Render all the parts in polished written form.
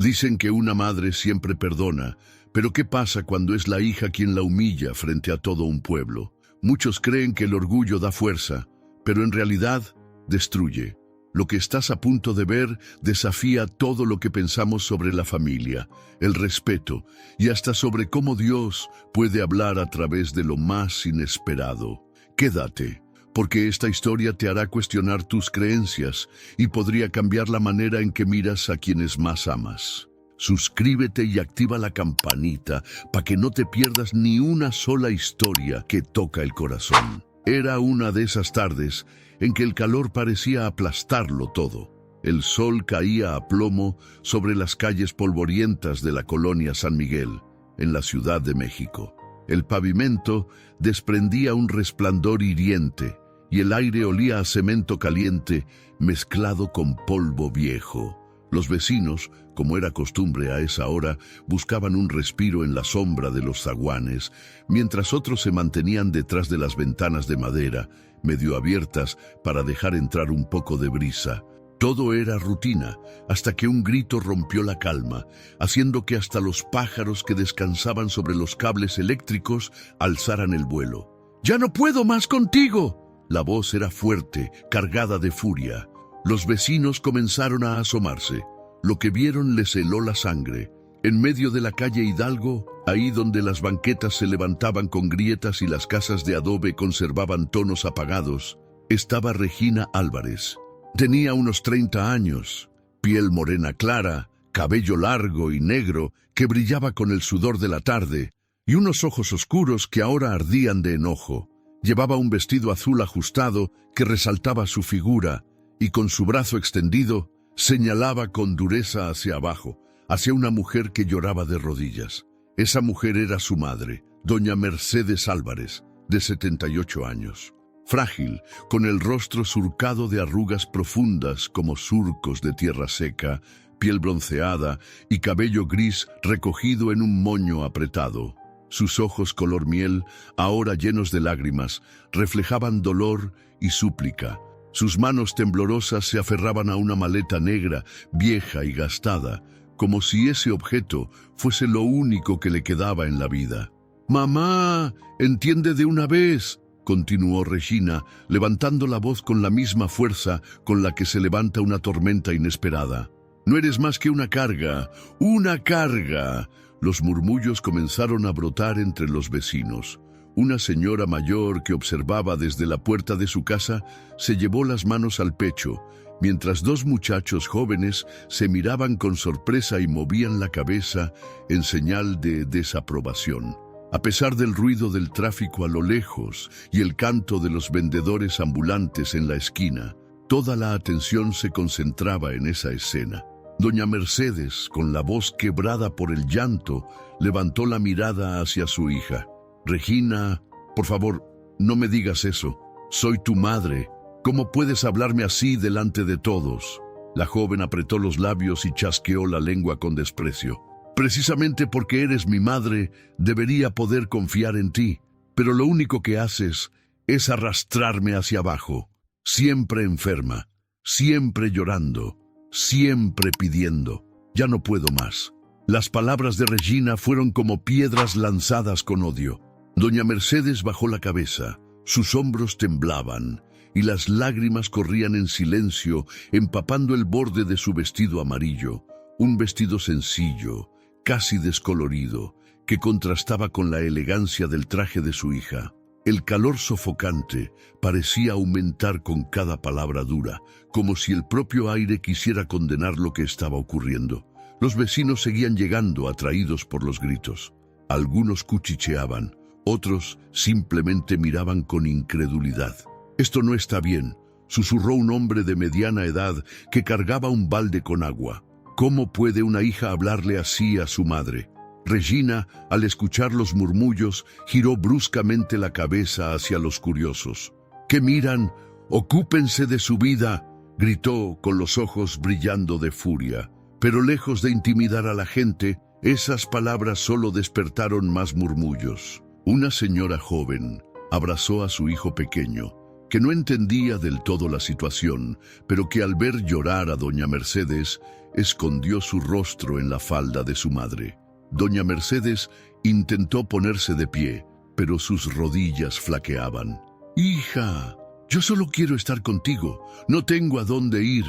Dicen que una madre siempre perdona, pero ¿qué pasa cuando es la hija quien la humilla frente a todo un pueblo? Muchos creen que el orgullo da fuerza, pero en realidad destruye. Lo que estás a punto de ver desafía todo lo que pensamos sobre la familia, el respeto y hasta sobre cómo Dios puede hablar a través de lo más inesperado. Quédate, porque esta historia te hará cuestionar tus creencias y podría cambiar la manera en que miras a quienes más amas. Suscríbete y activa la campanita para que no te pierdas ni una sola historia que toca el corazón. Era una de esas tardes en que el calor parecía aplastarlo todo. El sol caía a plomo sobre las calles polvorientas de la colonia San Miguel, en la Ciudad de México. El pavimento desprendía un resplandor hiriente y el aire olía a cemento caliente mezclado con polvo viejo. Los vecinos, como era costumbre a esa hora, buscaban un respiro en la sombra de los zaguanes, mientras otros se mantenían detrás de las ventanas de madera, medio abiertas para dejar entrar un poco de brisa. Todo era rutina, hasta que un grito rompió la calma, haciendo que hasta los pájaros que descansaban sobre los cables eléctricos alzaran el vuelo. «¡Ya no puedo más contigo!». La voz era fuerte, cargada de furia. Los vecinos comenzaron a asomarse. Lo que vieron les heló la sangre. En medio de la calle Hidalgo, ahí donde las banquetas se levantaban con grietas y las casas de adobe conservaban tonos apagados, estaba Regina Álvarez. Tenía unos 30 años, piel morena clara, cabello largo y negro que brillaba con el sudor de la tarde, y unos ojos oscuros que ahora ardían de enojo. Llevaba un vestido azul ajustado que resaltaba su figura, y con su brazo extendido señalaba con dureza hacia abajo, hacia una mujer que lloraba de rodillas. Esa mujer era su madre, doña Mercedes Álvarez, de 78 años. Frágil, con el rostro surcado de arrugas profundas como surcos de tierra seca, piel bronceada y cabello gris recogido en un moño apretado. Sus ojos color miel, ahora llenos de lágrimas, reflejaban dolor y súplica. Sus manos temblorosas se aferraban a una maleta negra, vieja y gastada, como si ese objeto fuese lo único que le quedaba en la vida. «Mamá, entiende de una vez», continuó Regina, levantando la voz con la misma fuerza con la que se levanta una tormenta inesperada. «No eres más que una carga, una carga». Los murmullos comenzaron a brotar entre los vecinos. Una señora mayor que observaba desde la puerta de su casa se llevó las manos al pecho, mientras dos muchachos jóvenes se miraban con sorpresa y movían la cabeza en señal de desaprobación. A pesar del ruido del tráfico a lo lejos y el canto de los vendedores ambulantes en la esquina, toda la atención se concentraba en esa escena. Doña Mercedes, con la voz quebrada por el llanto, levantó la mirada hacia su hija. «Regina, por favor, no me digas eso. Soy tu madre. ¿Cómo puedes hablarme así delante de todos?». La joven apretó los labios y chasqueó la lengua con desprecio. «Precisamente porque eres mi madre, debería poder confiar en ti. Pero lo único que haces es arrastrarme hacia abajo. Siempre enferma, siempre llorando, siempre pidiendo. Ya no puedo más». Las palabras de Regina fueron como piedras lanzadas con odio. Doña Mercedes bajó la cabeza, sus hombros temblaban y las lágrimas corrían en silencio, empapando el borde de su vestido amarillo, un vestido sencillo, casi descolorido, que contrastaba con la elegancia del traje de su hija. El calor sofocante parecía aumentar con cada palabra dura, como si el propio aire quisiera condenar lo que estaba ocurriendo. Los vecinos seguían llegando, atraídos por los gritos. Algunos cuchicheaban, otros simplemente miraban con incredulidad. «Esto no está bien», susurró un hombre de mediana edad que cargaba un balde con agua. «¿Cómo puede una hija hablarle así a su madre?». Regina, al escuchar los murmullos, giró bruscamente la cabeza hacia los curiosos. «¿Qué miran? Ocúpense de su vida», gritó con los ojos brillando de furia. Pero lejos de intimidar a la gente, esas palabras solo despertaron más murmullos. Una señora joven abrazó a su hijo pequeño, que no entendía del todo la situación, pero que al ver llorar a doña Mercedes, escondió su rostro en la falda de su madre. Doña Mercedes intentó ponerse de pie, pero sus rodillas flaqueaban. «Hija, yo solo quiero estar contigo, no tengo a dónde ir».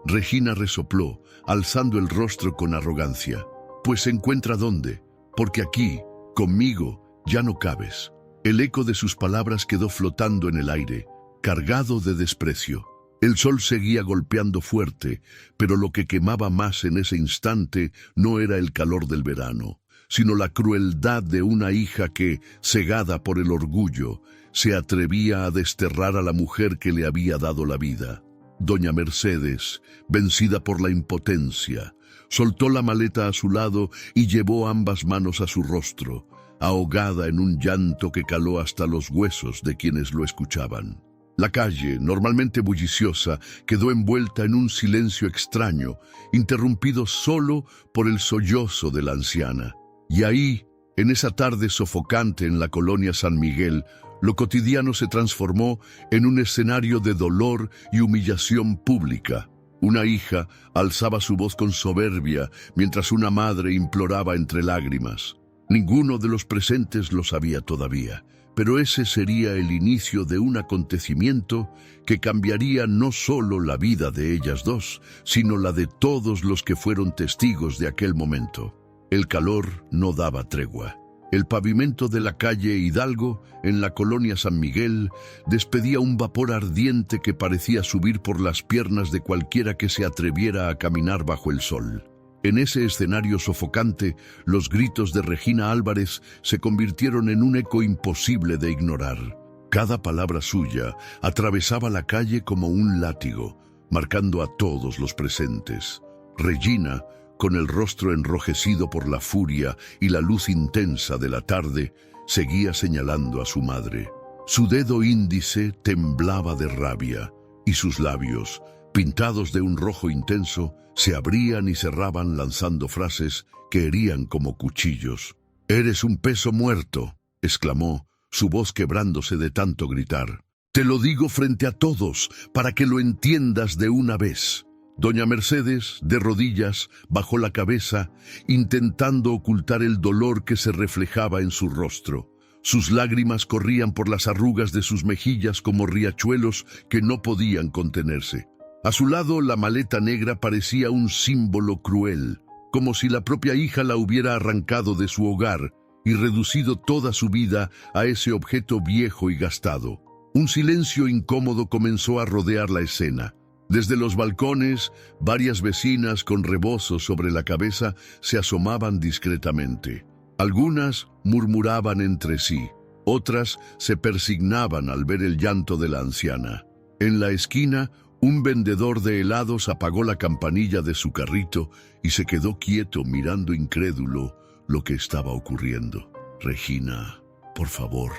Regina resopló, alzando el rostro con arrogancia. «Pues encuentra dónde, porque aquí, conmigo, ya no cabes». El eco de sus palabras quedó flotando en el aire, cargado de desprecio. El sol seguía golpeando fuerte, pero lo que quemaba más en ese instante no era el calor del verano, sino la crueldad de una hija que, cegada por el orgullo, se atrevía a desterrar a la mujer que le había dado la vida. Doña Mercedes, vencida por la impotencia, soltó la maleta a su lado y llevó ambas manos a su rostro, ahogada en un llanto que caló hasta los huesos de quienes lo escuchaban. La calle, normalmente bulliciosa, quedó envuelta en un silencio extraño, interrumpido solo por el sollozo de la anciana. Y ahí, en esa tarde sofocante en la colonia San Miguel, lo cotidiano se transformó en un escenario de dolor y humillación pública. Una hija alzaba su voz con soberbia, mientras una madre imploraba entre lágrimas. Ninguno de los presentes lo sabía todavía, pero ese sería el inicio de un acontecimiento que cambiaría no solo la vida de ellas dos, sino la de todos los que fueron testigos de aquel momento. El calor no daba tregua. El pavimento de la calle Hidalgo, en la colonia San Miguel, despedía un vapor ardiente que parecía subir por las piernas de cualquiera que se atreviera a caminar bajo el sol. En ese escenario sofocante, los gritos de Regina Álvarez se convirtieron en un eco imposible de ignorar. Cada palabra suya atravesaba la calle como un látigo, marcando a todos los presentes. Regina, con el rostro enrojecido por la furia y la luz intensa de la tarde, seguía señalando a su madre. Su dedo índice temblaba de rabia, y sus labios, pintados de un rojo intenso, se abrían y cerraban lanzando frases que herían como cuchillos. «Eres un peso muerto», exclamó, su voz quebrándose de tanto gritar. «Te lo digo frente a todos, para que lo entiendas de una vez». Doña Mercedes, de rodillas, bajó la cabeza, intentando ocultar el dolor que se reflejaba en su rostro. Sus lágrimas corrían por las arrugas de sus mejillas como riachuelos que no podían contenerse. A su lado, la maleta negra parecía un símbolo cruel, como si la propia hija la hubiera arrancado de su hogar y reducido toda su vida a ese objeto viejo y gastado. Un silencio incómodo comenzó a rodear la escena. Desde los balcones, varias vecinas con rebozos sobre la cabeza se asomaban discretamente. Algunas murmuraban entre sí, otras se persignaban al ver el llanto de la anciana. En la esquina, un vendedor de helados apagó la campanilla de su carrito y se quedó quieto mirando incrédulo lo que estaba ocurriendo. «Regina, por favor»,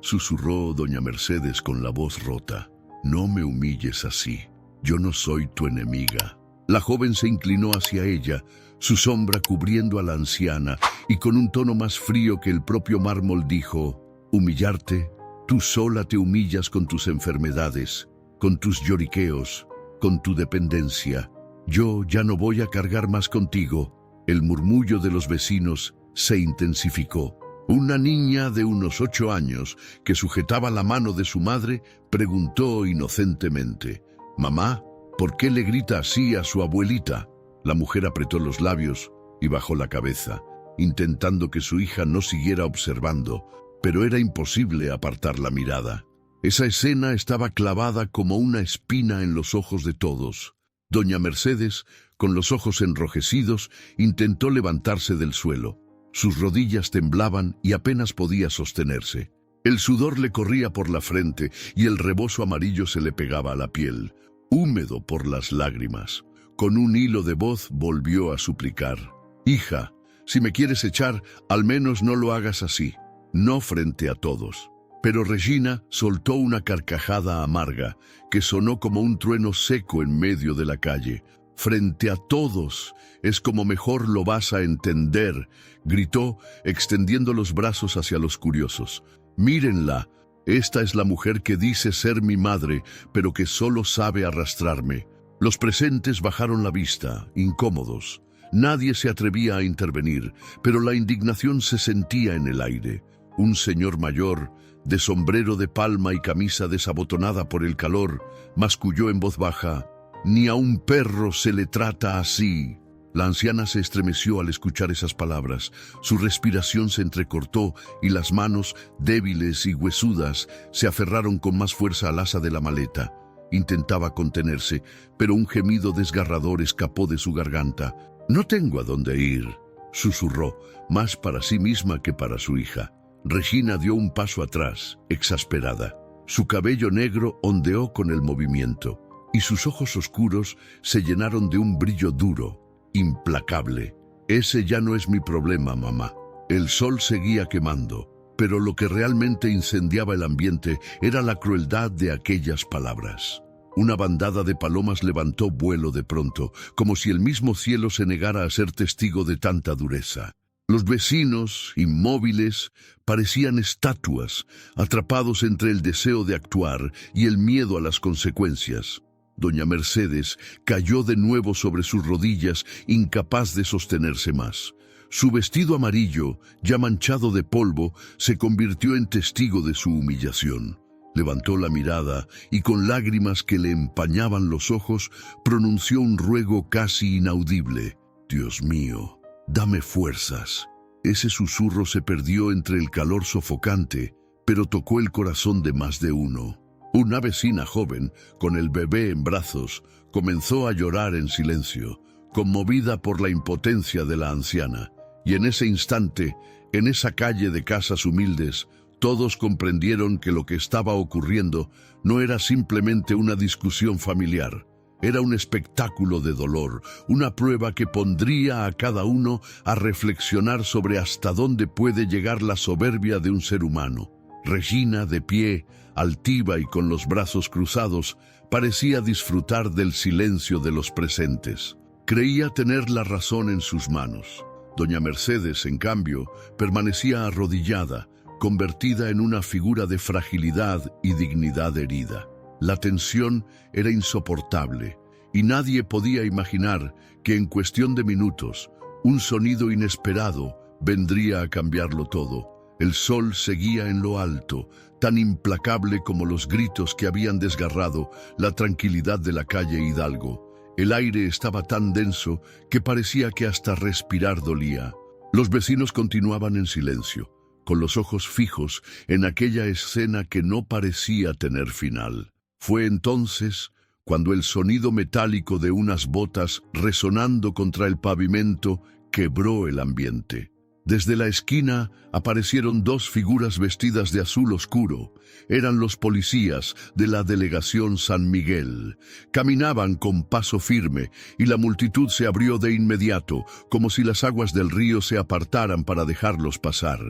susurró doña Mercedes con la voz rota, «no me humilles así. Yo no soy tu enemiga». La joven se inclinó hacia ella, su sombra cubriendo a la anciana, y con un tono más frío que el propio mármol dijo: «¿Humillarte? Tú sola te humillas con tus enfermedades, con tus lloriqueos, con tu dependencia. Yo ya no voy a cargar más contigo». El murmullo de los vecinos se intensificó. Una niña de unos 8 años, que sujetaba la mano de su madre, preguntó inocentemente: «Mamá, ¿por qué le grita así a su abuelita?». La mujer apretó los labios y bajó la cabeza, intentando que su hija no siguiera observando, pero era imposible apartar la mirada. Esa escena estaba clavada como una espina en los ojos de todos. Doña Mercedes, con los ojos enrojecidos, intentó levantarse del suelo. Sus rodillas temblaban y apenas podía sostenerse. El sudor le corría por la frente y el rebozo amarillo se le pegaba a la piel, húmedo por las lágrimas. Con un hilo de voz volvió a suplicar: «Hija, si me quieres echar, al menos no lo hagas así, no frente a todos». Pero Regina soltó una carcajada amarga que sonó como un trueno seco en medio de la calle. «Frente a todos es como mejor lo vas a entender», gritó, extendiendo los brazos hacia los curiosos. «Mírenla, Esta es la mujer que dice ser mi madre, pero que solo sabe arrastrarme. Los presentes bajaron la vista, incómodos. Nadie se atrevía a intervenir, pero la indignación se sentía en el aire. Un señor mayor, de sombrero de palma y camisa desabotonada por el calor, masculló en voz baja: «Ni a un perro se le trata así». La anciana se estremeció al escuchar esas palabras. Su respiración se entrecortó y las manos, débiles y huesudas, se aferraron con más fuerza al asa de la maleta. Intentaba contenerse, pero un gemido desgarrador escapó de su garganta. «No tengo a dónde ir», susurró, más para sí misma que para su hija. Regina dio un paso atrás, exasperada. Su cabello negro ondeó con el movimiento, y sus ojos oscuros se llenaron de un brillo duro, implacable. «Ese ya no es mi problema, mamá». El sol seguía quemando, pero lo que realmente incendiaba el ambiente era la crueldad de aquellas palabras. Una bandada de palomas levantó vuelo de pronto, como si el mismo cielo se negara a ser testigo de tanta dureza. Los vecinos, inmóviles, parecían estatuas, atrapados entre el deseo de actuar y el miedo a las consecuencias. Doña Mercedes cayó de nuevo sobre sus rodillas, incapaz de sostenerse más. Su vestido amarillo, ya manchado de polvo, se convirtió en testigo de su humillación. Levantó la mirada y con lágrimas que le empañaban los ojos, pronunció un ruego casi inaudible: «Dios mío, dame fuerzas». Ese susurro se perdió entre el calor sofocante, pero tocó el corazón de más de uno. Una vecina joven, con el bebé en brazos, comenzó a llorar en silencio, conmovida por la impotencia de la anciana. Y en ese instante, en esa calle de casas humildes, todos comprendieron que lo que estaba ocurriendo no era simplemente una discusión familiar. Era un espectáculo de dolor, una prueba que pondría a cada uno a reflexionar sobre hasta dónde puede llegar la soberbia de un ser humano. Regina, de pie, altiva y con los brazos cruzados, parecía disfrutar del silencio de los presentes. Creía tener la razón en sus manos. Doña Mercedes, en cambio, permanecía arrodillada, convertida en una figura de fragilidad y dignidad herida. La tensión era insoportable, y nadie podía imaginar que en cuestión de minutos, un sonido inesperado vendría a cambiarlo todo. El sol seguía en lo alto, tan implacable como los gritos que habían desgarrado la tranquilidad de la calle Hidalgo. El aire estaba tan denso que parecía que hasta respirar dolía. Los vecinos continuaban en silencio, con los ojos fijos en aquella escena que no parecía tener final. Fue entonces cuando el sonido metálico de unas botas resonando contra el pavimento quebró el ambiente. Desde la esquina aparecieron dos figuras vestidas de azul oscuro. Eran los policías de la delegación San Miguel. Caminaban con paso firme y la multitud se abrió de inmediato, como si las aguas del río se apartaran para dejarlos pasar.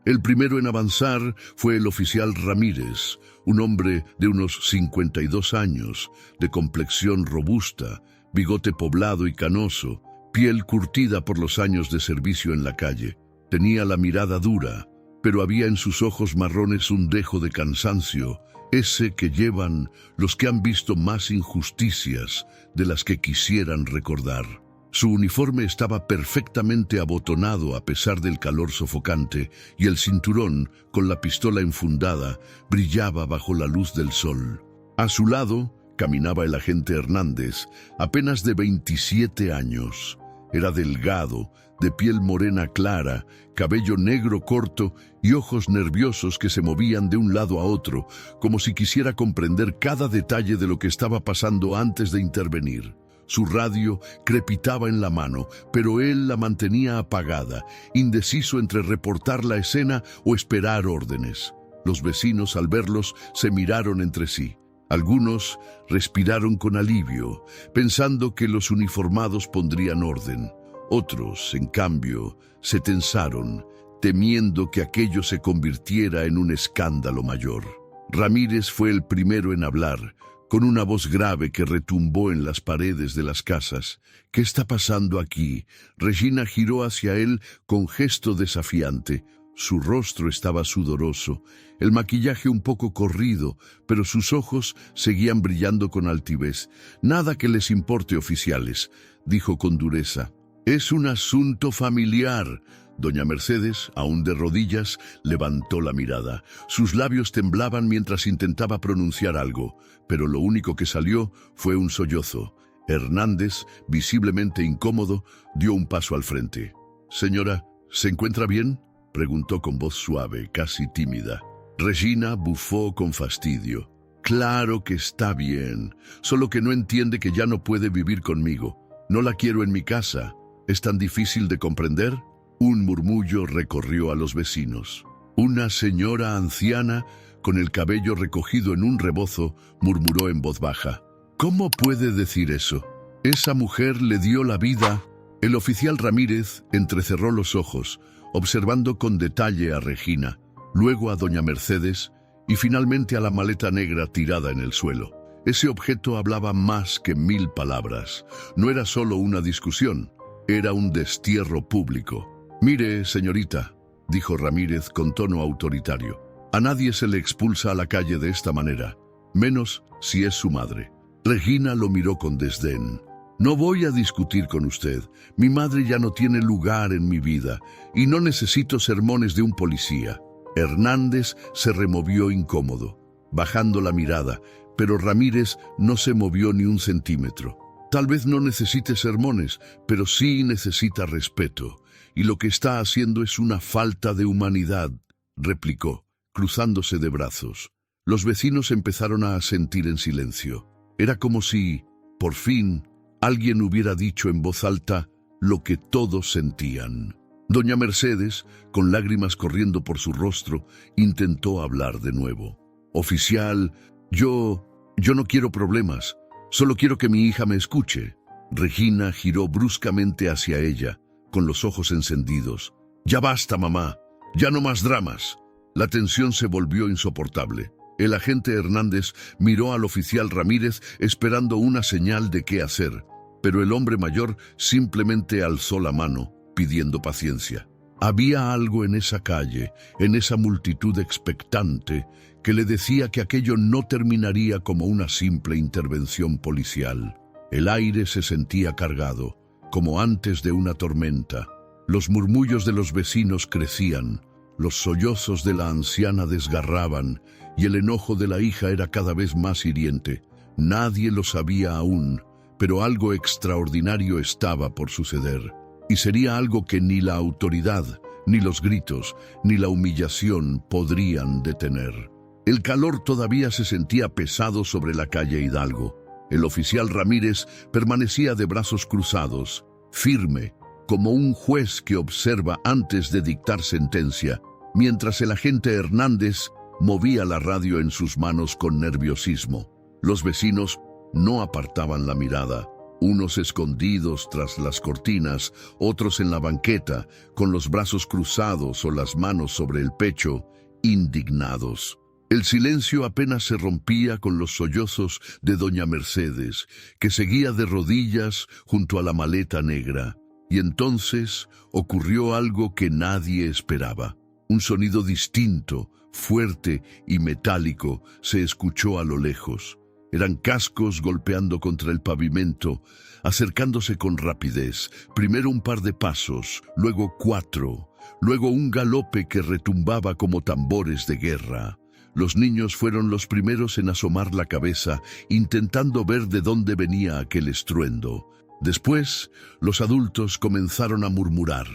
El primero en avanzar fue el oficial Ramírez, un hombre de unos 52 años, de complexión robusta, bigote poblado y canoso, piel curtida por los años de servicio en la calle. Tenía la mirada dura, pero había en sus ojos marrones un dejo de cansancio, ese que llevan los que han visto más injusticias de las que quisieran recordar. Su uniforme estaba perfectamente abotonado a pesar del calor sofocante, y el cinturón, con la pistola enfundada, brillaba bajo la luz del sol. A su lado caminaba el agente Hernández, apenas de 27 años. Era delgado, de piel morena clara, cabello negro corto y ojos nerviosos que se movían de un lado a otro, como si quisiera comprender cada detalle de lo que estaba pasando antes de intervenir. Su radio crepitaba en la mano, pero él la mantenía apagada, indeciso entre reportar la escena o esperar órdenes. Los vecinos, al verlos, se miraron entre sí. Algunos respiraron con alivio, pensando que los uniformados pondrían orden. Otros, en cambio, se tensaron, temiendo que aquello se convirtiera en un escándalo mayor. Ramírez fue el primero en hablar, con una voz grave que retumbó en las paredes de las casas. «¿Qué está pasando aquí?». Regina giró hacia él con gesto desafiante. Su rostro estaba sudoroso, el maquillaje un poco corrido, pero sus ojos seguían brillando con altivez. «Nada que les importe, oficiales», dijo con dureza. «Es un asunto familiar». Doña Mercedes, aún de rodillas, levantó la mirada. Sus labios temblaban mientras intentaba pronunciar algo, pero lo único que salió fue un sollozo. Hernández, visiblemente incómodo, dio un paso al frente. «Señora, ¿se encuentra bien?», preguntó con voz suave, casi tímida. Regina bufó con fastidio. «Claro que está bien, solo que no entiende que ya no puede vivir conmigo. No la quiero en mi casa. ¿Es tan difícil de comprender?». Un murmullo recorrió a los vecinos. Una señora anciana, con el cabello recogido en un rebozo, murmuró en voz baja. «¿Cómo puede decir eso? Esa mujer le dio la vida». El oficial Ramírez entrecerró los ojos, observando con detalle a Regina, luego a doña Mercedes y finalmente a la maleta negra tirada en el suelo. Ese objeto hablaba más que 1000 palabras. No era solo una discusión, era un destierro público. «Mire, señorita», dijo Ramírez con tono autoritario, «a nadie se le expulsa a la calle de esta manera, menos si es su madre». Regina lo miró con desdén. «No voy a discutir con usted. Mi madre ya no tiene lugar en mi vida y no necesito sermones de un policía». Hernández se removió incómodo, bajando la mirada, pero Ramírez no se movió ni un centímetro. «Tal vez no necesite sermones, pero sí necesita respeto. Y lo que está haciendo es una falta de humanidad», replicó, cruzándose de brazos. Los vecinos empezaron a asentir en silencio. Era como si, por fin, alguien hubiera dicho en voz alta lo que todos sentían. Doña Mercedes, con lágrimas corriendo por su rostro, intentó hablar de nuevo. «Oficial, yo no quiero problemas. Solo quiero que mi hija me escuche». Regina giró bruscamente hacia ella, con los ojos encendidos. «Ya basta, mamá. Ya no más dramas». La tensión se volvió insoportable. El agente Hernández miró al oficial Ramírez esperando una señal de qué hacer, pero el hombre mayor simplemente alzó la mano, pidiendo paciencia. Había algo en esa calle, en esa multitud expectante, que le decía que aquello no terminaría como una simple intervención policial. El aire se sentía cargado, como antes de una tormenta. Los murmullos de los vecinos crecían, los sollozos de la anciana desgarraban, y el enojo de la hija era cada vez más hiriente. Nadie lo sabía aún, pero algo extraordinario estaba por suceder. Y sería algo que ni la autoridad, ni los gritos, ni la humillación podrían detener. El calor todavía se sentía pesado sobre la calle Hidalgo. El oficial Ramírez permanecía de brazos cruzados, firme, como un juez que observa antes de dictar sentencia, mientras el agente Hernández movía la radio en sus manos con nerviosismo. Los vecinos no apartaban la mirada, unos escondidos tras las cortinas, otros en la banqueta, con los brazos cruzados o las manos sobre el pecho, indignados. El silencio apenas se rompía con los sollozos de doña Mercedes, que seguía de rodillas junto a la maleta negra. Y entonces ocurrió algo que nadie esperaba. Un sonido distinto, fuerte y metálico se escuchó a lo lejos. Eran cascos golpeando contra el pavimento, acercándose con rapidez. Primero un par de pasos, luego 4, luego un galope que retumbaba como tambores de guerra. Los niños fueron los primeros en asomar la cabeza, intentando ver de dónde venía aquel estruendo. Después, los adultos comenzaron a murmurar.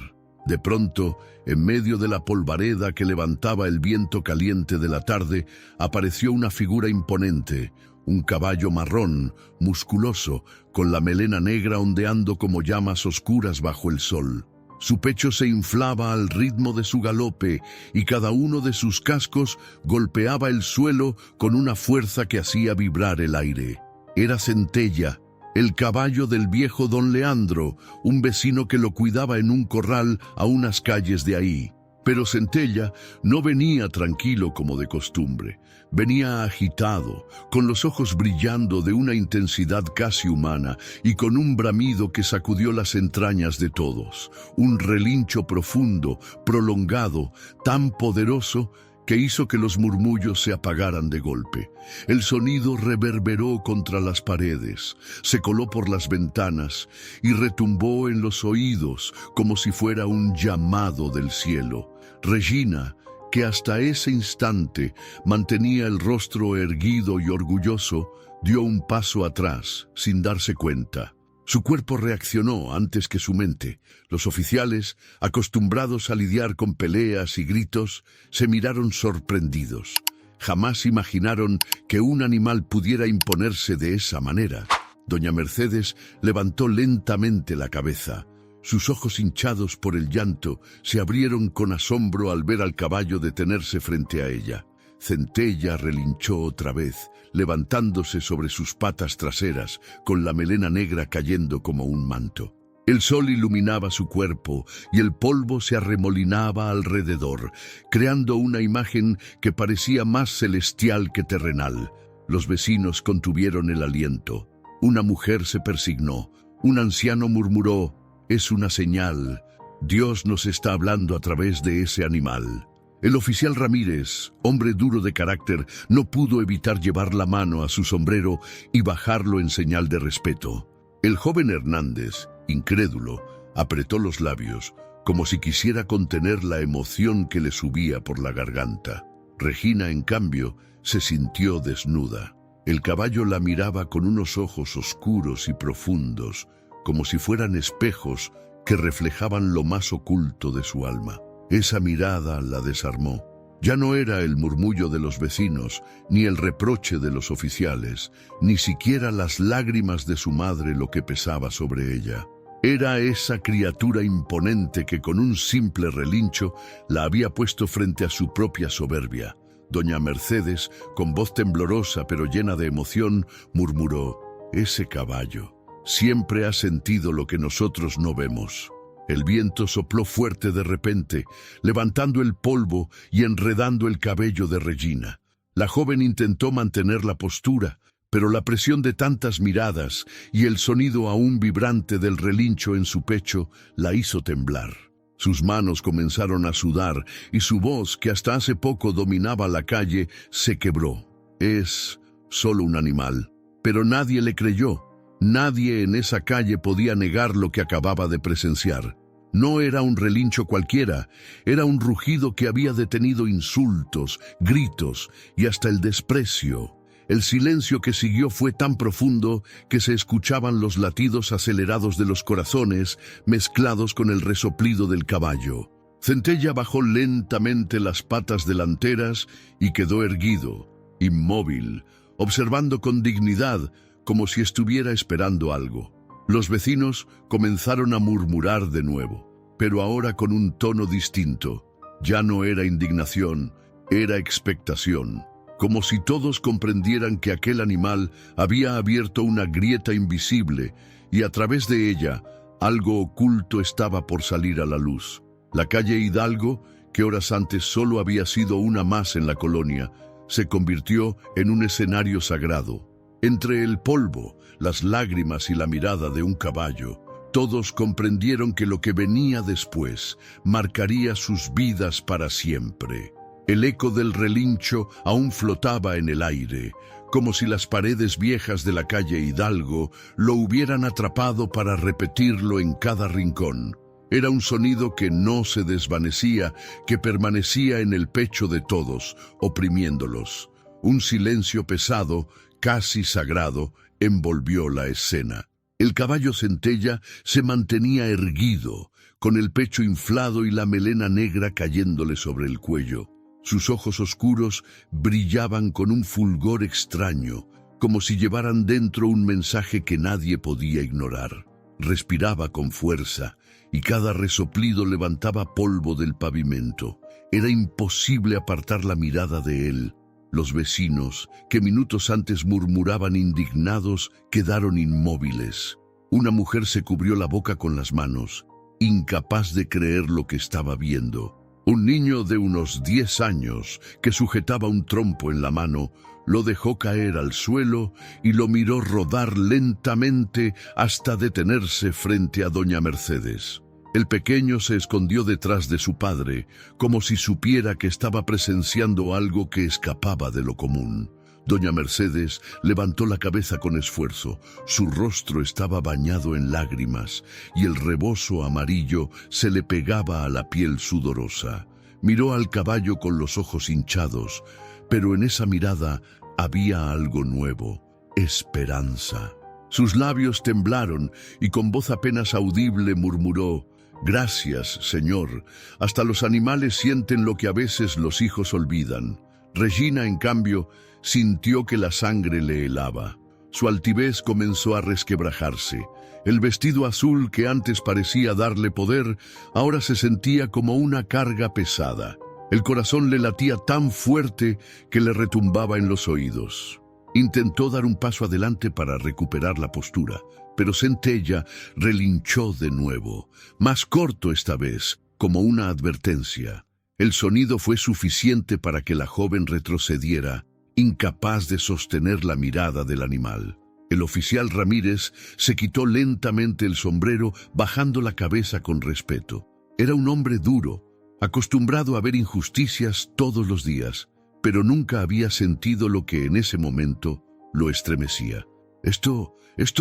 De pronto, en medio de la polvareda que levantaba el viento caliente de la tarde, apareció una figura imponente, un caballo marrón, musculoso, con la melena negra ondeando como llamas oscuras bajo el sol. Su pecho se inflaba al ritmo de su galope y cada uno de sus cascos golpeaba el suelo con una fuerza que hacía vibrar el aire. Era Centella, el caballo del viejo don Leandro, un vecino que lo cuidaba en un corral a unas calles de ahí. Pero Centella no venía tranquilo como de costumbre. Venía agitado, con los ojos brillando de una intensidad casi humana y con un bramido que sacudió las entrañas de todos. Un relincho profundo, prolongado, tan poderoso que hizo que los murmullos se apagaran de golpe. El sonido reverberó contra las paredes, se coló por las ventanas y retumbó en los oídos como si fuera un llamado del cielo. Regina, que hasta ese instante mantenía el rostro erguido y orgulloso, dio un paso atrás, sin darse cuenta. Su cuerpo reaccionó antes que su mente. Los oficiales, acostumbrados a lidiar con peleas y gritos, se miraron sorprendidos. Jamás imaginaron que un animal pudiera imponerse de esa manera. Doña Mercedes levantó lentamente la cabeza. Sus ojos hinchados por el llanto se abrieron con asombro al ver al caballo detenerse frente a ella. Centella relinchó otra vez, levantándose sobre sus patas traseras, con la melena negra cayendo como un manto. El sol iluminaba su cuerpo y el polvo se arremolinaba alrededor, creando una imagen que parecía más celestial que terrenal. Los vecinos contuvieron el aliento. Una mujer se persignó. Un anciano murmuró: «Es una señal. Dios nos está hablando a través de ese animal». El oficial Ramírez, hombre duro de carácter, no pudo evitar llevar la mano a su sombrero y bajarlo en señal de respeto. El joven Hernández, incrédulo, apretó los labios, como si quisiera contener la emoción que le subía por la garganta. Regina, en cambio, se sintió desnuda. El caballo la miraba con unos ojos oscuros y profundos, como si fueran espejos que reflejaban lo más oculto de su alma. Esa mirada la desarmó. Ya no era el murmullo de los vecinos, ni el reproche de los oficiales, ni siquiera las lágrimas de su madre lo que pesaba sobre ella. Era esa criatura imponente que con un simple relincho la había puesto frente a su propia soberbia. Doña Mercedes, con voz temblorosa pero llena de emoción, murmuró: «Ese caballo siempre ha sentido lo que nosotros no vemos». El viento sopló fuerte de repente, levantando el polvo y enredando el cabello de Regina. La joven intentó mantener la postura, pero la presión de tantas miradas y el sonido aún vibrante del relincho en su pecho la hizo temblar. Sus manos comenzaron a sudar y su voz, que hasta hace poco dominaba la calle, se quebró. «Es solo un animal». Pero nadie le creyó. Nadie en esa calle podía negar lo que acababa de presenciar. No era un relincho cualquiera, era un rugido que había detenido insultos, gritos y hasta el desprecio. El silencio que siguió fue tan profundo que se escuchaban los latidos acelerados de los corazones mezclados con el resoplido del caballo. Centella bajó lentamente las patas delanteras y quedó erguido, inmóvil, observando con dignidad, como si estuviera esperando algo. Los vecinos comenzaron a murmurar de nuevo, pero ahora con un tono distinto. Ya no era indignación, era expectación, como si todos comprendieran que aquel animal había abierto una grieta invisible y a través de ella algo oculto estaba por salir a la luz. La calle Hidalgo, que horas antes solo había sido una más en la colonia, se convirtió en un escenario sagrado. Entre el polvo, las lágrimas y la mirada de un caballo, todos comprendieron que lo que venía después marcaría sus vidas para siempre. El eco del relincho aún flotaba en el aire, como si las paredes viejas de la calle Hidalgo lo hubieran atrapado para repetirlo en cada rincón. Era un sonido que no se desvanecía, que permanecía en el pecho de todos, oprimiéndolos. Un silencio pesado, casi sagrado, envolvió la escena. El caballo Centella se mantenía erguido, con el pecho inflado y la melena negra cayéndole sobre el cuello. Sus ojos oscuros brillaban con un fulgor extraño, como si llevaran dentro un mensaje que nadie podía ignorar. Respiraba con fuerza, y cada resoplido levantaba polvo del pavimento. Era imposible apartar la mirada de él. Los vecinos, que minutos antes murmuraban indignados, quedaron inmóviles. Una mujer se cubrió la boca con las manos, incapaz de creer lo que estaba viendo. Un niño de unos 10 años, que sujetaba un trompo en la mano, lo dejó caer al suelo y lo miró rodar lentamente hasta detenerse frente a doña Mercedes. El pequeño se escondió detrás de su padre, como si supiera que estaba presenciando algo que escapaba de lo común. Doña Mercedes levantó la cabeza con esfuerzo. Su rostro estaba bañado en lágrimas y el rebozo amarillo se le pegaba a la piel sudorosa. Miró al caballo con los ojos hinchados, pero en esa mirada había algo nuevo: esperanza. Sus labios temblaron y con voz apenas audible murmuró: «Gracias, Señor. Hasta los animales sienten lo que a veces los hijos olvidan». Regina, en cambio, sintió que la sangre le helaba. Su altivez comenzó a resquebrajarse. El vestido azul que antes parecía darle poder, ahora se sentía como una carga pesada. El corazón le latía tan fuerte que le retumbaba en los oídos. Intentó dar un paso adelante para recuperar la postura, pero Centella relinchó de nuevo, más corto esta vez, como una advertencia. El sonido fue suficiente para que la joven retrocediera, incapaz de sostener la mirada del animal. El oficial Ramírez se quitó lentamente el sombrero, bajando la cabeza con respeto. Era un hombre duro, acostumbrado a ver injusticias todos los días, pero nunca había sentido lo que en ese momento lo estremecía. Esto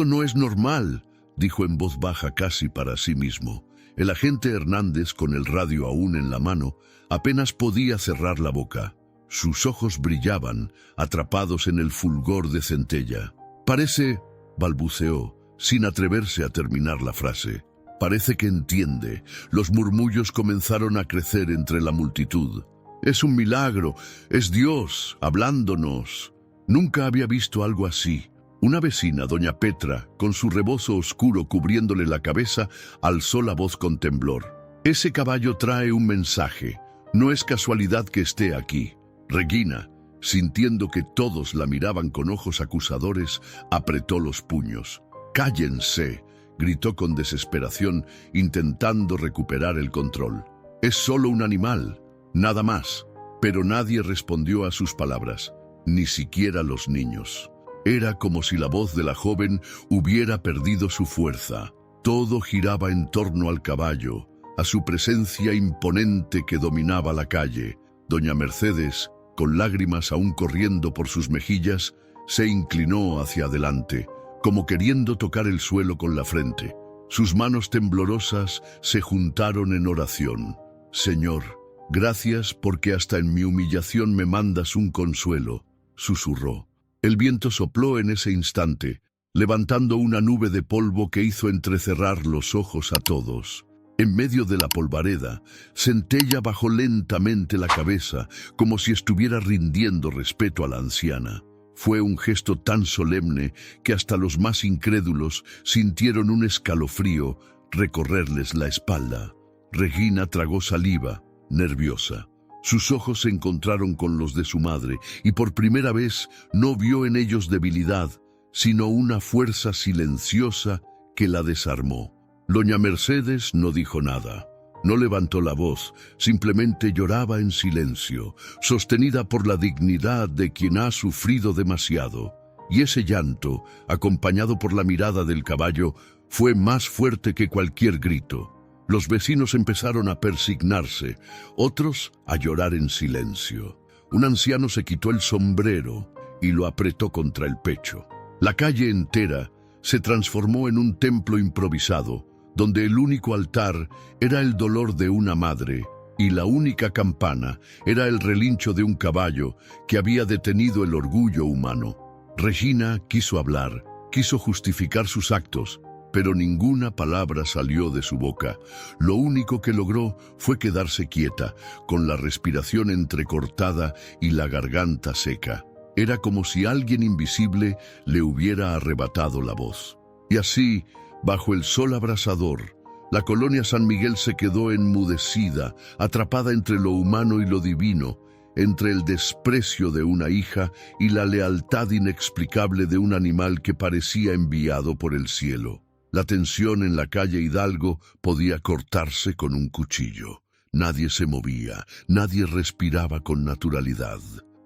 no es normal», dijo en voz baja casi para sí mismo. El agente Hernández, con el radio aún en la mano, apenas podía cerrar la boca. Sus ojos brillaban, atrapados en el fulgor de Centella. «Parece», balbuceó, sin atreverse a terminar la frase. «Parece que entiende». Los murmullos comenzaron a crecer entre la multitud. «Es un milagro, es Dios hablándonos». Nunca había visto algo así. Una vecina, doña Petra, con su rebozo oscuro cubriéndole la cabeza, alzó la voz con temblor. «Ese caballo trae un mensaje. No es casualidad que esté aquí». Regina, sintiendo que todos la miraban con ojos acusadores, apretó los puños. «Cállense», gritó con desesperación, intentando recuperar el control. «Es solo un animal, nada más». Pero nadie respondió a sus palabras, ni siquiera los niños. Era como si la voz de la joven hubiera perdido su fuerza. Todo giraba en torno al caballo, a su presencia imponente que dominaba la calle. Doña Mercedes, con lágrimas aún corriendo por sus mejillas, se inclinó hacia adelante, como queriendo tocar el suelo con la frente. Sus manos temblorosas se juntaron en oración. «Señor, gracias porque hasta en mi humillación me mandas un consuelo», susurró. El viento sopló en ese instante, levantando una nube de polvo que hizo entrecerrar los ojos a todos. En medio de la polvareda, Centella bajó lentamente la cabeza, como si estuviera rindiendo respeto a la anciana. Fue un gesto tan solemne que hasta los más incrédulos sintieron un escalofrío recorrerles la espalda. Regina tragó saliva, nerviosa. Sus ojos se encontraron con los de su madre y por primera vez no vio en ellos debilidad, sino una fuerza silenciosa que la desarmó. Doña Mercedes no dijo nada, no levantó la voz, simplemente lloraba en silencio, sostenida por la dignidad de quien ha sufrido demasiado. Y ese llanto, acompañado por la mirada del caballo, fue más fuerte que cualquier grito. Los vecinos empezaron a persignarse, otros a llorar en silencio. Un anciano se quitó el sombrero y lo apretó contra el pecho. La calle entera se transformó en un templo improvisado, donde el único altar era el dolor de una madre y la única campana era el relincho de un caballo que había detenido el orgullo humano. Regina quiso hablar, quiso justificar sus actos, pero ninguna palabra salió de su boca. Lo único que logró fue quedarse quieta, con la respiración entrecortada y la garganta seca. Era como si alguien invisible le hubiera arrebatado la voz. Y así, bajo el sol abrasador, la colonia San Miguel se quedó enmudecida, atrapada entre lo humano y lo divino, entre el desprecio de una hija y la lealtad inexplicable de un animal que parecía enviado por el cielo. La tensión en la calle Hidalgo podía cortarse con un cuchillo. Nadie se movía, nadie respiraba con naturalidad.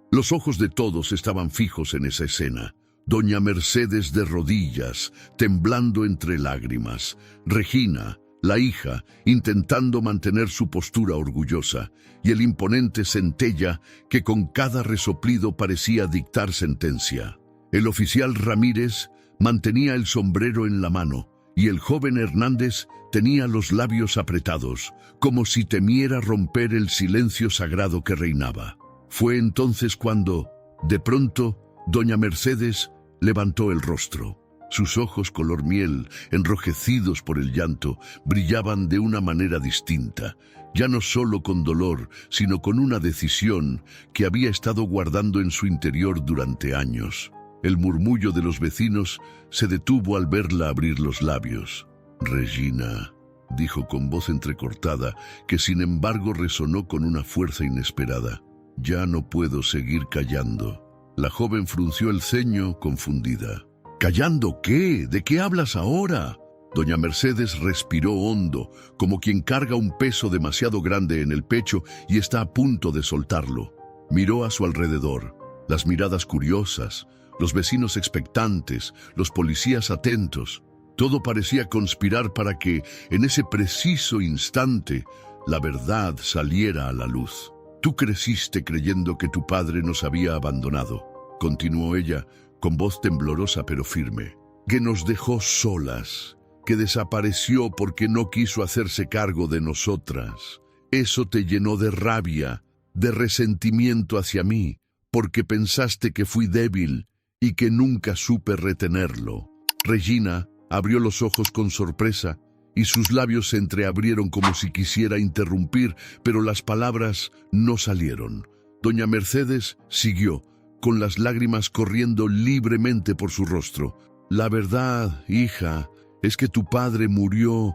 Los ojos de todos estaban fijos en esa escena. Doña Mercedes de rodillas, temblando entre lágrimas. Regina, la hija, intentando mantener su postura orgullosa, y el imponente Centella, que con cada resoplido parecía dictar sentencia. El oficial Ramírez mantenía el sombrero en la mano, y el joven Hernández tenía los labios apretados, como si temiera romper el silencio sagrado que reinaba. Fue entonces cuando, de pronto, doña Mercedes levantó el rostro. Sus ojos color miel, enrojecidos por el llanto, brillaban de una manera distinta, ya no solo con dolor, sino con una decisión que había estado guardando en su interior durante años. El murmullo de los vecinos se detuvo al verla abrir los labios. «Regina», dijo con voz entrecortada, que sin embargo resonó con una fuerza inesperada. «Ya no puedo seguir callando». La joven frunció el ceño, confundida. «¿Callando qué? ¿De qué hablas ahora?» Doña Mercedes respiró hondo, como quien carga un peso demasiado grande en el pecho y está a punto de soltarlo. Miró a su alrededor, las miradas curiosas, los vecinos expectantes, los policías atentos. Todo parecía conspirar para que, en ese preciso instante, la verdad saliera a la luz. «Tú creciste creyendo que tu padre nos había abandonado», continuó ella, con voz temblorosa pero firme, «que nos dejó solas, que desapareció porque no quiso hacerse cargo de nosotras. Eso te llenó de rabia, de resentimiento hacia mí, porque pensaste que fui débil y que nunca supe retenerlo». Regina abrió los ojos con sorpresa y sus labios se entreabrieron como si quisiera interrumpir, pero las palabras no salieron. Doña Mercedes siguió, con las lágrimas corriendo libremente por su rostro. «La verdad, hija, es que tu padre murió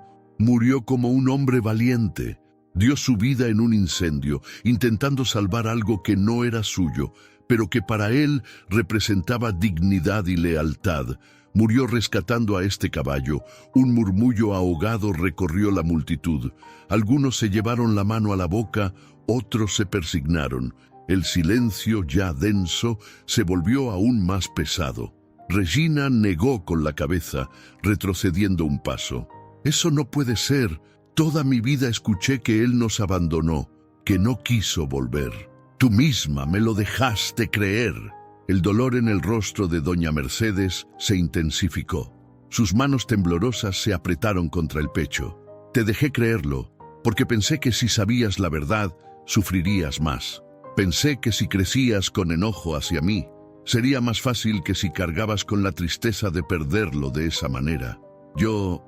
como un hombre valiente. Dio su vida en un incendio, intentando salvar algo que no era suyo, pero que para él representaba dignidad y lealtad. Murió rescatando a este caballo». Un murmullo ahogado recorrió la multitud. Algunos se llevaron la mano a la boca, otros se persignaron. El silencio, ya denso, se volvió aún más pesado. Regina negó con la cabeza, retrocediendo un paso. «Eso no puede ser. Toda mi vida escuché que él nos abandonó, que no quiso volver. Tú misma me lo dejaste creer». El dolor en el rostro de doña Mercedes se intensificó. Sus manos temblorosas se apretaron contra el pecho. «Te dejé creerlo, porque pensé que si sabías la verdad, sufrirías más. Pensé que si crecías con enojo hacia mí, sería más fácil que si cargabas con la tristeza de perderlo de esa manera. Yo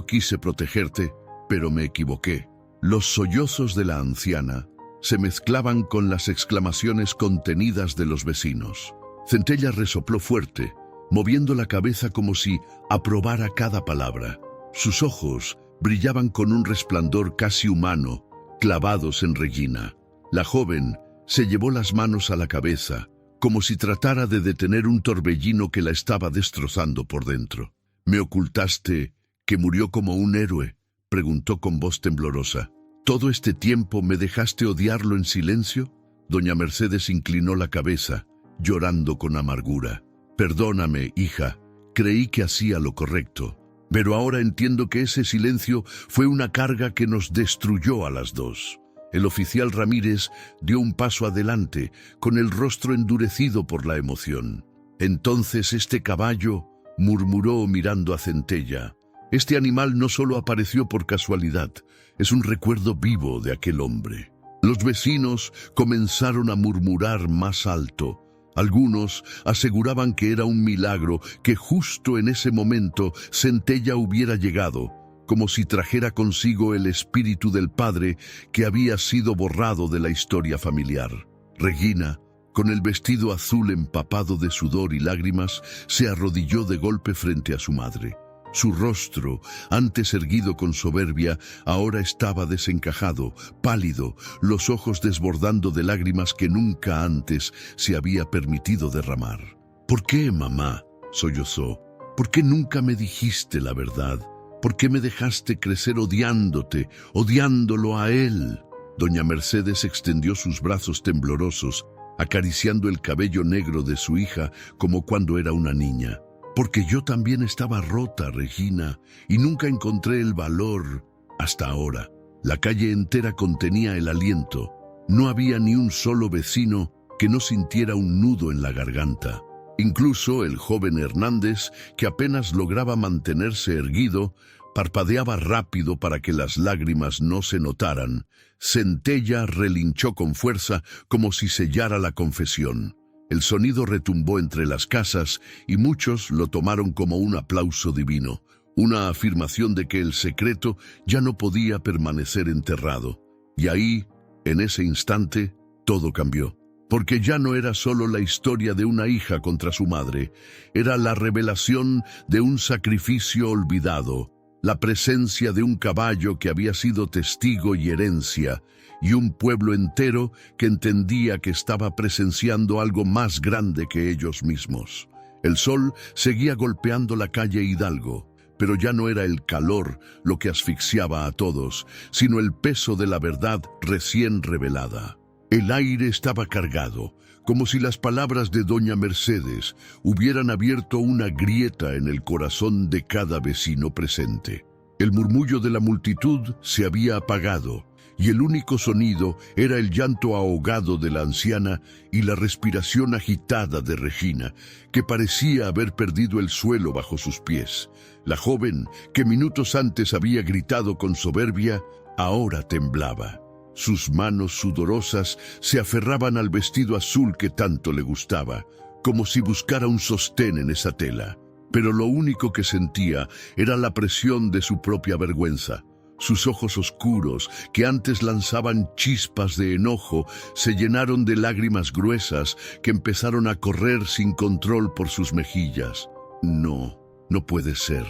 quise protegerte, pero me equivoqué». Los sollozos de la anciana se mezclaban con las exclamaciones contenidas de los vecinos. Centella resopló fuerte, moviendo la cabeza como si aprobara cada palabra. Sus ojos brillaban con un resplandor casi humano, clavados en Regina. La joven se llevó las manos a la cabeza, como si tratara de detener un torbellino que la estaba destrozando por dentro. «¿Me ocultaste que murió como un héroe?», preguntó con voz temblorosa. «¿Todo este tiempo me dejaste odiarlo en silencio?». Doña Mercedes inclinó la cabeza, llorando con amargura. «Perdóname, hija, creí que hacía lo correcto, pero ahora entiendo que ese silencio fue una carga que nos destruyó a las dos». El oficial Ramírez dio un paso adelante, con el rostro endurecido por la emoción. «Entonces este caballo», murmuró mirando a Centella. «Este animal no solo apareció por casualidad, es un recuerdo vivo de aquel hombre». Los vecinos comenzaron a murmurar más alto. Algunos aseguraban que era un milagro que justo en ese momento Centella hubiera llegado, como si trajera consigo el espíritu del padre que había sido borrado de la historia familiar. Regina, con el vestido azul empapado de sudor y lágrimas, se arrodilló de golpe frente a su madre. Su rostro, antes erguido con soberbia, ahora estaba desencajado, pálido, los ojos desbordando de lágrimas que nunca antes se había permitido derramar. «¿Por qué, mamá?», sollozó. «¿Por qué nunca me dijiste la verdad? ¿Por qué me dejaste crecer odiándote, odiándolo a él?». Doña Mercedes extendió sus brazos temblorosos, acariciando el cabello negro de su hija como cuando era una niña. Porque yo también estaba rota, Regina, y nunca encontré el valor hasta ahora. La calle entera contenía el aliento. No había ni un solo vecino que no sintiera un nudo en la garganta. Incluso el joven Hernández, que apenas lograba mantenerse erguido, parpadeaba rápido para que las lágrimas no se notaran. Centella relinchó con fuerza como si sellara la confesión. El sonido retumbó entre las casas y muchos lo tomaron como un aplauso divino, una afirmación de que el secreto ya no podía permanecer enterrado. Y ahí, en ese instante, todo cambió. Porque ya no era solo la historia de una hija contra su madre, era la revelación de un sacrificio olvidado, la presencia de un caballo que había sido testigo y herencia, y un pueblo entero que entendía que estaba presenciando algo más grande que ellos mismos. El sol seguía golpeando la calle Hidalgo, pero ya no era el calor lo que asfixiaba a todos, sino el peso de la verdad recién revelada. El aire estaba cargado, como si las palabras de doña Mercedes hubieran abierto una grieta en el corazón de cada vecino presente. El murmullo de la multitud se había apagado, y el único sonido era el llanto ahogado de la anciana y la respiración agitada de Regina, que parecía haber perdido el suelo bajo sus pies. La joven, que minutos antes había gritado con soberbia, ahora temblaba. Sus manos sudorosas se aferraban al vestido azul que tanto le gustaba, como si buscara un sostén en esa tela. Pero lo único que sentía era la presión de su propia vergüenza. Sus ojos oscuros, que antes lanzaban chispas de enojo, se llenaron de lágrimas gruesas que empezaron a correr sin control por sus mejillas. No, no puede ser,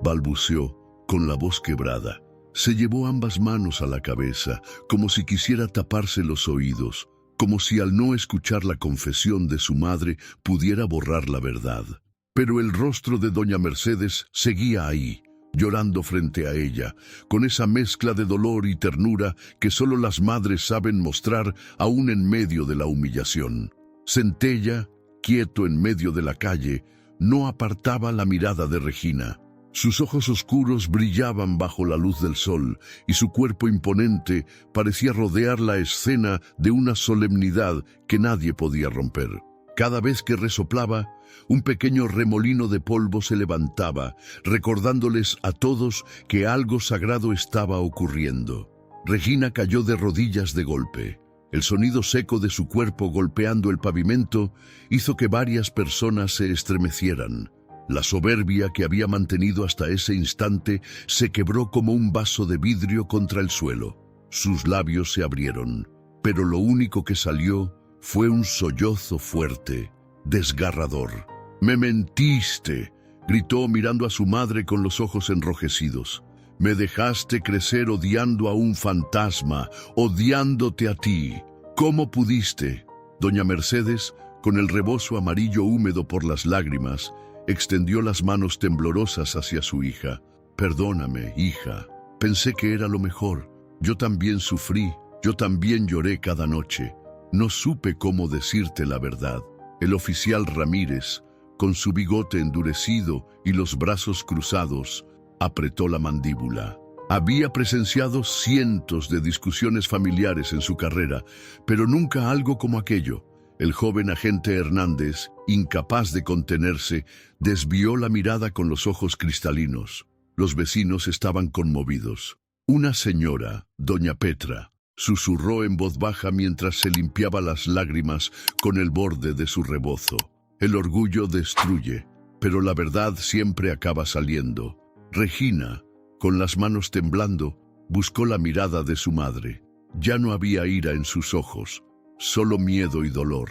balbuceó, con la voz quebrada. Se llevó ambas manos a la cabeza, como si quisiera taparse los oídos, como si al no escuchar la confesión de su madre pudiera borrar la verdad. Pero el rostro de doña Mercedes seguía ahí, llorando frente a ella, con esa mezcla de dolor y ternura que solo las madres saben mostrar aún en medio de la humillación. Centella, quieto en medio de la calle, no apartaba la mirada de Regina. Sus ojos oscuros brillaban bajo la luz del sol, y su cuerpo imponente parecía rodear la escena de una solemnidad que nadie podía romper. Cada vez que resoplaba, un pequeño remolino de polvo se levantaba, recordándoles a todos que algo sagrado estaba ocurriendo. Regina cayó de rodillas de golpe. El sonido seco de su cuerpo golpeando el pavimento hizo que varias personas se estremecieran. La soberbia que había mantenido hasta ese instante se quebró como un vaso de vidrio contra el suelo. Sus labios se abrieron, pero lo único que salió fue un sollozo fuerte, desgarrador. «¡Me mentiste!», gritó mirando a su madre con los ojos enrojecidos. «Me dejaste crecer odiando a un fantasma, odiándote a ti. ¿Cómo pudiste?». Doña Mercedes, con el rebozo amarillo húmedo por las lágrimas, extendió las manos temblorosas hacia su hija. «Perdóname, hija. Pensé que era lo mejor. Yo también sufrí, yo también lloré cada noche. No supe cómo decirte la verdad». El oficial Ramírez, con su bigote endurecido y los brazos cruzados, apretó la mandíbula. Había presenciado cientos de discusiones familiares en su carrera, pero nunca algo como aquello. El joven agente Hernández, incapaz de contenerse, desvió la mirada con los ojos cristalinos. Los vecinos estaban conmovidos. Una señora, doña Petra, susurró en voz baja mientras se limpiaba las lágrimas con el borde de su rebozo. El orgullo destruye, pero la verdad siempre acaba saliendo. Regina, con las manos temblando, buscó la mirada de su madre. Ya no había ira en sus ojos, solo miedo y dolor.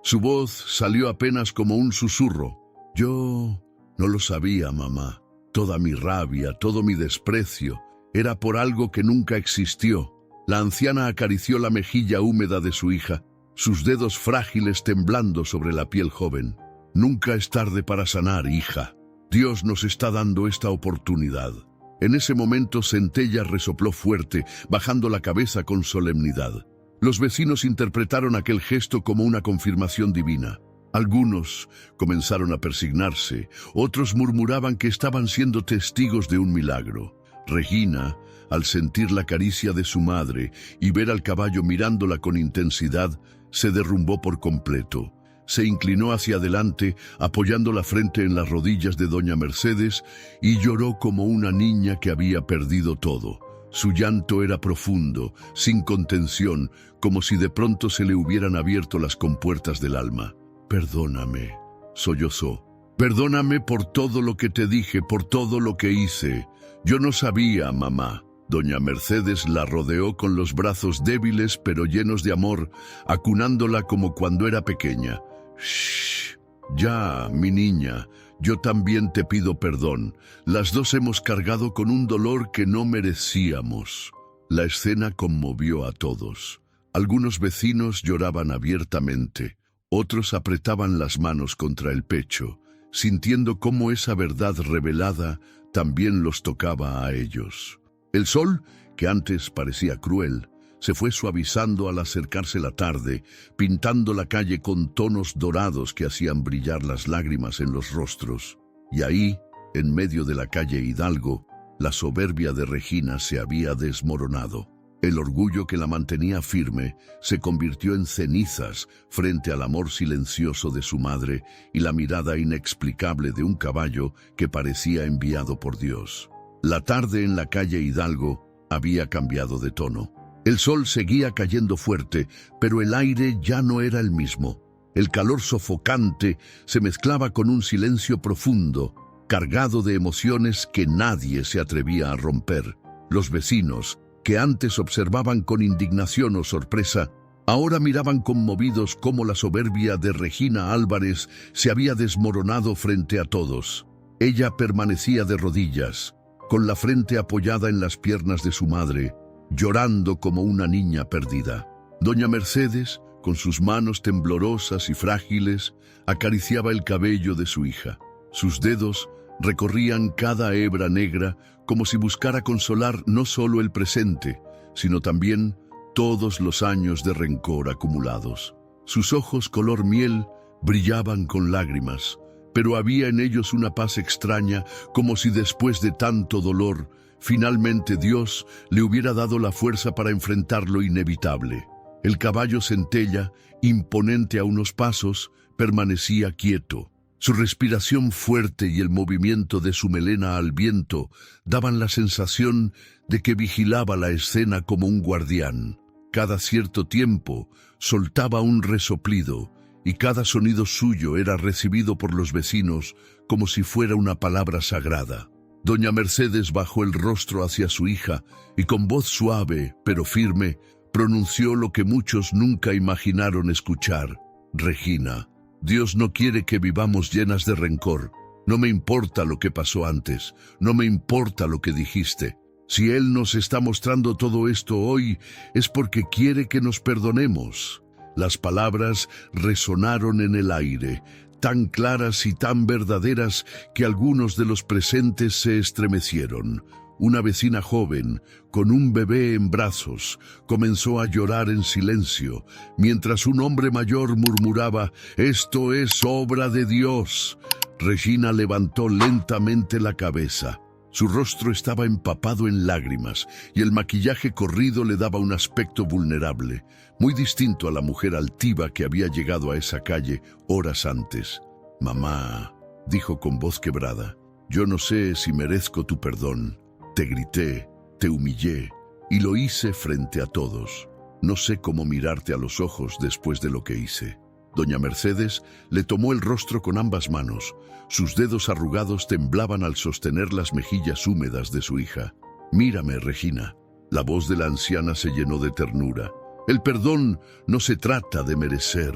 Su voz salió apenas como un susurro. «Yo no lo sabía, mamá. Toda mi rabia, todo mi desprecio, era por algo que nunca existió». La anciana acarició la mejilla húmeda de su hija, sus dedos frágiles temblando sobre la piel joven. «Nunca es tarde para sanar, hija. Dios nos está dando esta oportunidad. En ese momento Centella resopló fuerte, bajando la cabeza con solemnidad. Los vecinos interpretaron aquel gesto como una confirmación divina. Algunos comenzaron a persignarse, otros murmuraban que estaban siendo testigos de un milagro. Regina, al sentir la caricia de su madre y ver al caballo mirándola con intensidad, se derrumbó por completo. Se inclinó hacia adelante, apoyando la frente en las rodillas de doña Mercedes, y lloró como una niña que había perdido todo. Su llanto era profundo, sin contención, como si de pronto se le hubieran abierto las compuertas del alma. «Perdóname», sollozó. «Perdóname por todo lo que te dije, por todo lo que hice. Yo no sabía, mamá». Doña Mercedes la rodeó con los brazos débiles pero llenos de amor, acunándola como cuando era pequeña. «Shh, ya, mi niña, yo también te pido perdón. Las dos hemos cargado con un dolor que no merecíamos». La escena conmovió a todos. Algunos vecinos lloraban abiertamente, otros apretaban las manos contra el pecho, sintiendo cómo esa verdad revelada también los tocaba a ellos. El sol, que antes parecía cruel, se fue suavizando al acercarse la tarde, pintando la calle con tonos dorados que hacían brillar las lágrimas en los rostros. Y ahí, en medio de la calle Hidalgo, la soberbia de Regina se había desmoronado. El orgullo que la mantenía firme se convirtió en cenizas frente al amor silencioso de su madre y la mirada inexplicable de un caballo que parecía enviado por Dios. La tarde en la calle Hidalgo había cambiado de tono. El sol seguía cayendo fuerte, pero el aire ya no era el mismo. El calor sofocante se mezclaba con un silencio profundo, cargado de emociones que nadie se atrevía a romper. Los vecinos, que antes observaban con indignación o sorpresa, ahora miraban conmovidos cómo la soberbia de Regina Álvarez se había desmoronado frente a todos. Ella permanecía de rodillas, con la frente apoyada en las piernas de su madre, llorando como una niña perdida. Doña Mercedes, con sus manos temblorosas y frágiles, acariciaba el cabello de su hija. Sus dedos recorrían cada hebra negra como si buscara consolar no solo el presente, sino también todos los años de rencor acumulados. Sus ojos color miel brillaban con lágrimas, pero había en ellos una paz extraña, como si después de tanto dolor, finalmente Dios le hubiera dado la fuerza para enfrentar lo inevitable. El caballo Centella, imponente a unos pasos, permanecía quieto. Su respiración fuerte y el movimiento de su melena al viento daban la sensación de que vigilaba la escena como un guardián. Cada cierto tiempo soltaba un resoplido, y cada sonido suyo era recibido por los vecinos como si fuera una palabra sagrada. Doña Mercedes bajó el rostro hacia su hija y con voz suave pero firme pronunció lo que muchos nunca imaginaron escuchar. «Regina, Dios no quiere que vivamos llenas de rencor. No me importa lo que pasó antes, no me importa lo que dijiste. Si Él nos está mostrando todo esto hoy, es porque quiere que nos perdonemos». Las palabras resonaron en el aire, tan claras y tan verdaderas que algunos de los presentes se estremecieron. Una vecina joven, con un bebé en brazos, comenzó a llorar en silencio, mientras un hombre mayor murmuraba: «Esto es obra de Dios». Regina levantó lentamente la cabeza. Su rostro estaba empapado en lágrimas y el maquillaje corrido le daba un aspecto vulnerable, muy distinto a la mujer altiva que había llegado a esa calle horas antes. «Mamá», dijo con voz quebrada, «yo no sé si merezco tu perdón. Te grité, te humillé y lo hice frente a todos. No sé cómo mirarte a los ojos después de lo que hice». Doña Mercedes le tomó el rostro con ambas manos. Sus dedos arrugados temblaban al sostener las mejillas húmedas de su hija. «Mírame, Regina». La voz de la anciana se llenó de ternura. «El perdón no se trata de merecer.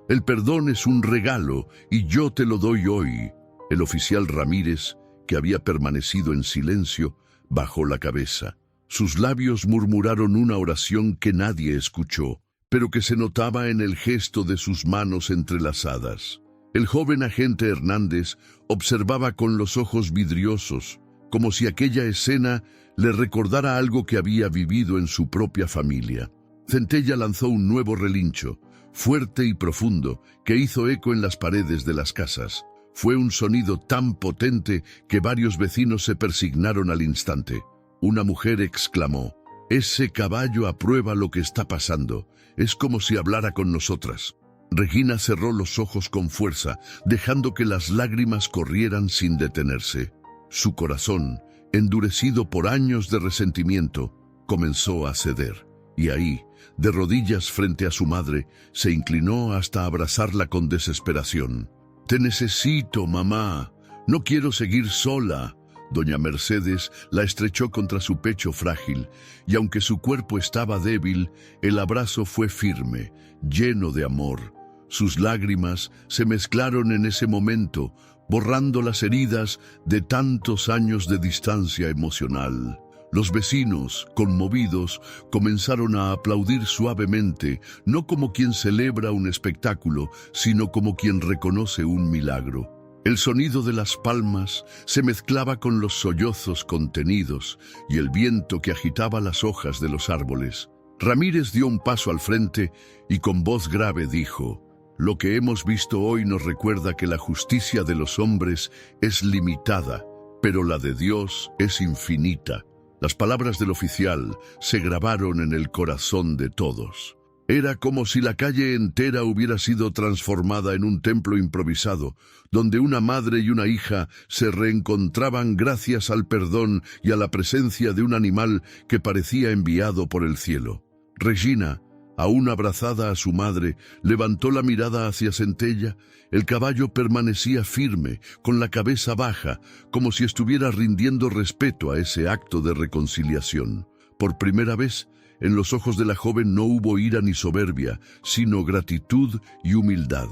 El perdón es un regalo y yo te lo doy hoy». El oficial Ramírez, que había permanecido en silencio, bajó la cabeza. Sus labios murmuraron una oración que nadie escuchó, pero que se notaba en el gesto de sus manos entrelazadas. El joven agente Hernández observaba con los ojos vidriosos, como si aquella escena le recordara algo que había vivido en su propia familia. Centella lanzó un nuevo relincho, fuerte y profundo, que hizo eco en las paredes de las casas. Fue un sonido tan potente que varios vecinos se persignaron al instante. Una mujer exclamó: «Ese caballo aprueba lo que está pasando. Es como si hablara con nosotras». Regina cerró los ojos con fuerza, dejando que las lágrimas corrieran sin detenerse. Su corazón, endurecido por años de resentimiento, comenzó a ceder. Y ahí, de rodillas frente a su madre, se inclinó hasta abrazarla con desesperación. «Te necesito, mamá. No quiero seguir sola». Doña Mercedes la estrechó contra su pecho frágil, y aunque su cuerpo estaba débil, el abrazo fue firme, lleno de amor. Sus lágrimas se mezclaron en ese momento, borrando las heridas de tantos años de distancia emocional. Los vecinos, conmovidos, comenzaron a aplaudir suavemente, no como quien celebra un espectáculo, sino como quien reconoce un milagro. El sonido de las palmas se mezclaba con los sollozos contenidos y el viento que agitaba las hojas de los árboles. Ramírez dio un paso al frente y con voz grave dijo: «Lo que hemos visto hoy nos recuerda que la justicia de los hombres es limitada, pero la de Dios es infinita». Las palabras del oficial se grabaron en el corazón de todos. Era como si la calle entera hubiera sido transformada en un templo improvisado, donde una madre y una hija se reencontraban gracias al perdón y a la presencia de un animal que parecía enviado por el cielo. Regina, aún abrazada a su madre, levantó la mirada hacia Centella. El caballo permanecía firme, con la cabeza baja, como si estuviera rindiendo respeto a ese acto de reconciliación. Por primera vez, en los ojos de la joven no hubo ira ni soberbia, sino gratitud y humildad.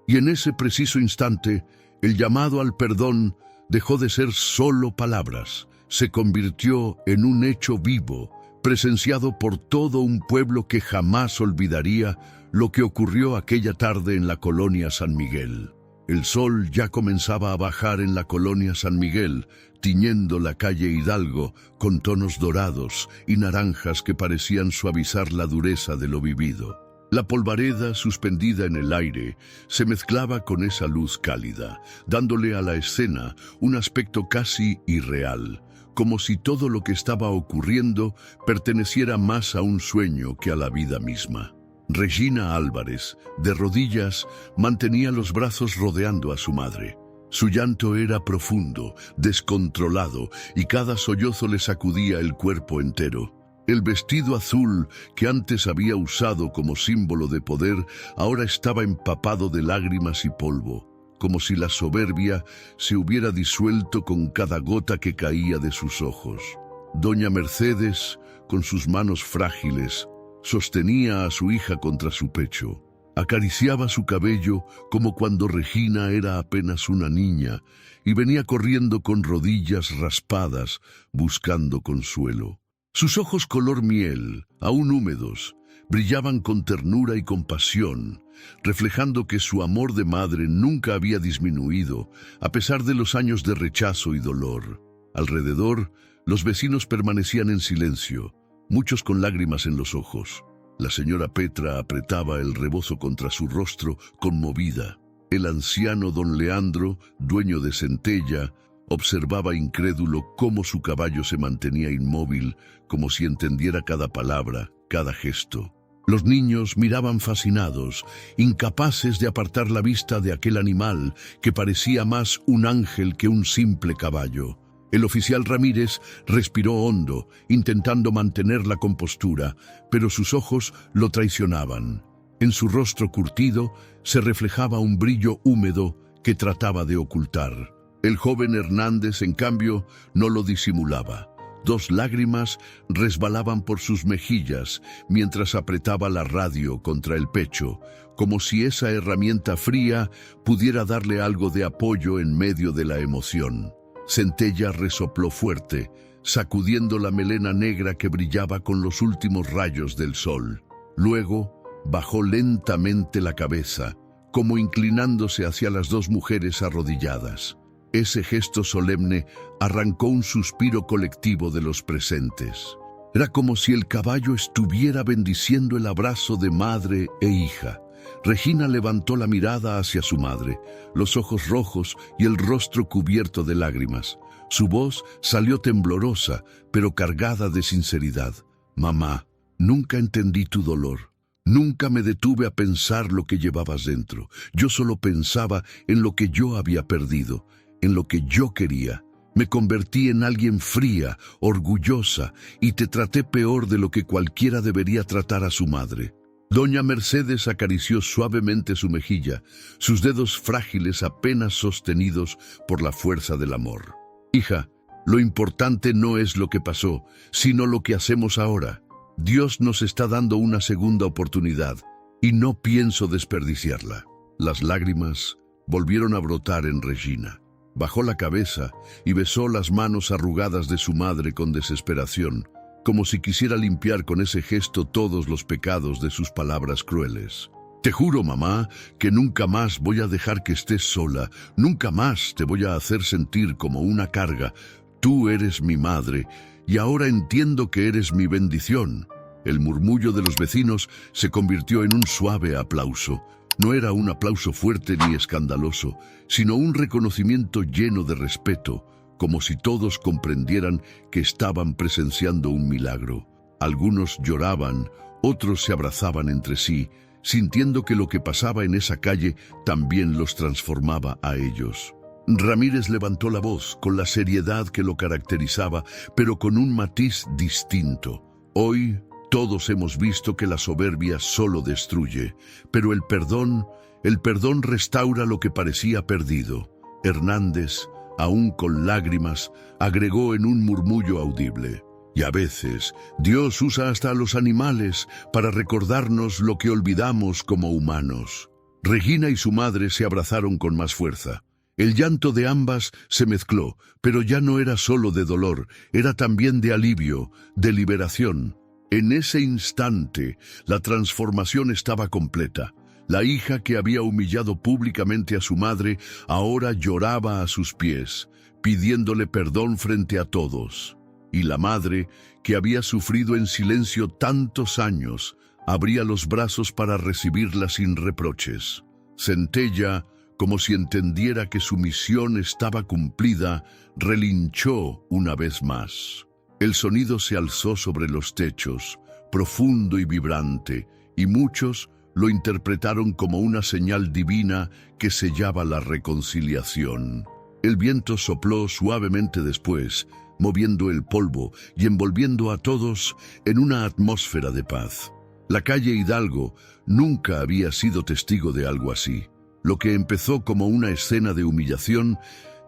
Y en ese preciso instante, el llamado al perdón dejó de ser solo palabras. Se convirtió en un hecho vivo, presenciado por todo un pueblo que jamás olvidaría lo que ocurrió aquella tarde en la colonia San Miguel. El sol ya comenzaba a bajar en la colonia San Miguel, tiñendo la calle Hidalgo con tonos dorados y naranjas que parecían suavizar la dureza de lo vivido. La polvareda suspendida en el aire se mezclaba con esa luz cálida, dándole a la escena un aspecto casi irreal, como si todo lo que estaba ocurriendo perteneciera más a un sueño que a la vida misma. Regina Álvarez, de rodillas, mantenía los brazos rodeando a su madre. Su llanto era profundo, descontrolado, y cada sollozo le sacudía el cuerpo entero. El vestido azul que antes había usado como símbolo de poder ahora estaba empapado de lágrimas y polvo, como si la soberbia se hubiera disuelto con cada gota que caía de sus ojos. Doña Mercedes, con sus manos frágiles, sostenía a su hija contra su pecho. Acariciaba su cabello como cuando Regina era apenas una niña y venía corriendo con rodillas raspadas buscando consuelo. Sus ojos color miel, aún húmedos, brillaban con ternura y compasión, reflejando que su amor de madre nunca había disminuido, a pesar de los años de rechazo y dolor. Alrededor, los vecinos permanecían en silencio, muchos con lágrimas en los ojos. La señora Petra apretaba el rebozo contra su rostro, conmovida. El anciano don Leandro, dueño de Centella, observaba incrédulo cómo su caballo se mantenía inmóvil, como si entendiera cada palabra, cada gesto. Los niños miraban fascinados, incapaces de apartar la vista de aquel animal que parecía más un ángel que un simple caballo. El oficial Ramírez respiró hondo, intentando mantener la compostura, pero sus ojos lo traicionaban. En su rostro curtido se reflejaba un brillo húmedo que trataba de ocultar. El joven Hernández, en cambio, no lo disimulaba. 2 lágrimas resbalaban por sus mejillas mientras apretaba la radio contra el pecho, como si esa herramienta fría pudiera darle algo de apoyo en medio de la emoción. Centella resopló fuerte, sacudiendo la melena negra que brillaba con los últimos rayos del sol. Luego bajó lentamente la cabeza, como inclinándose hacia las 2 mujeres arrodilladas. Ese gesto solemne arrancó un suspiro colectivo de los presentes. Era como si el caballo estuviera bendiciendo el abrazo de madre e hija. Regina levantó la mirada hacia su madre, los ojos rojos y el rostro cubierto de lágrimas. Su voz salió temblorosa, pero cargada de sinceridad. «Mamá, nunca entendí tu dolor. Nunca me detuve a pensar lo que llevabas dentro. Yo solo pensaba en lo que yo había perdido, en lo que yo quería. Me convertí en alguien fría, orgullosa, y te traté peor de lo que cualquiera debería tratar a su madre». Doña Mercedes acarició suavemente su mejilla, sus dedos frágiles apenas sostenidos por la fuerza del amor. «Hija, lo importante no es lo que pasó, sino lo que hacemos ahora. Dios nos está dando una segunda oportunidad, y no pienso desperdiciarla». Las lágrimas volvieron a brotar en Regina. Bajó la cabeza y besó las manos arrugadas de su madre con desesperación, como si quisiera limpiar con ese gesto todos los pecados de sus palabras crueles. «Te juro, mamá, que nunca más voy a dejar que estés sola, nunca más te voy a hacer sentir como una carga. Tú eres mi madre, y ahora entiendo que eres mi bendición». El murmullo de los vecinos se convirtió en un suave aplauso. No era un aplauso fuerte ni escandaloso, sino un reconocimiento lleno de respeto, como si todos comprendieran que estaban presenciando un milagro. Algunos lloraban, otros se abrazaban entre sí, sintiendo que lo que pasaba en esa calle también los transformaba a ellos. Ramírez levantó la voz con la seriedad que lo caracterizaba, pero con un matiz distinto. «Hoy todos hemos visto que la soberbia solo destruye, pero el perdón restaura lo que parecía perdido». Hernández, aún con lágrimas, agregó en un murmullo audible: «Y a veces Dios usa hasta a los animales para recordarnos lo que olvidamos como humanos». Regina y su madre se abrazaron con más fuerza. El llanto de ambas se mezcló, pero ya no era solo de dolor, era también de alivio, de liberación. En ese instante, la transformación estaba completa. La hija que había humillado públicamente a su madre ahora lloraba a sus pies, pidiéndole perdón frente a todos. Y la madre, que había sufrido en silencio tantos años, abría los brazos para recibirla sin reproches. Centella, como si entendiera que su misión estaba cumplida, relinchó una vez más. El sonido se alzó sobre los techos, profundo y vibrante, y muchos lo interpretaron como una señal divina que sellaba la reconciliación. El viento sopló suavemente después, moviendo el polvo y envolviendo a todos en una atmósfera de paz. La calle Hidalgo nunca había sido testigo de algo así. Lo que empezó como una escena de humillación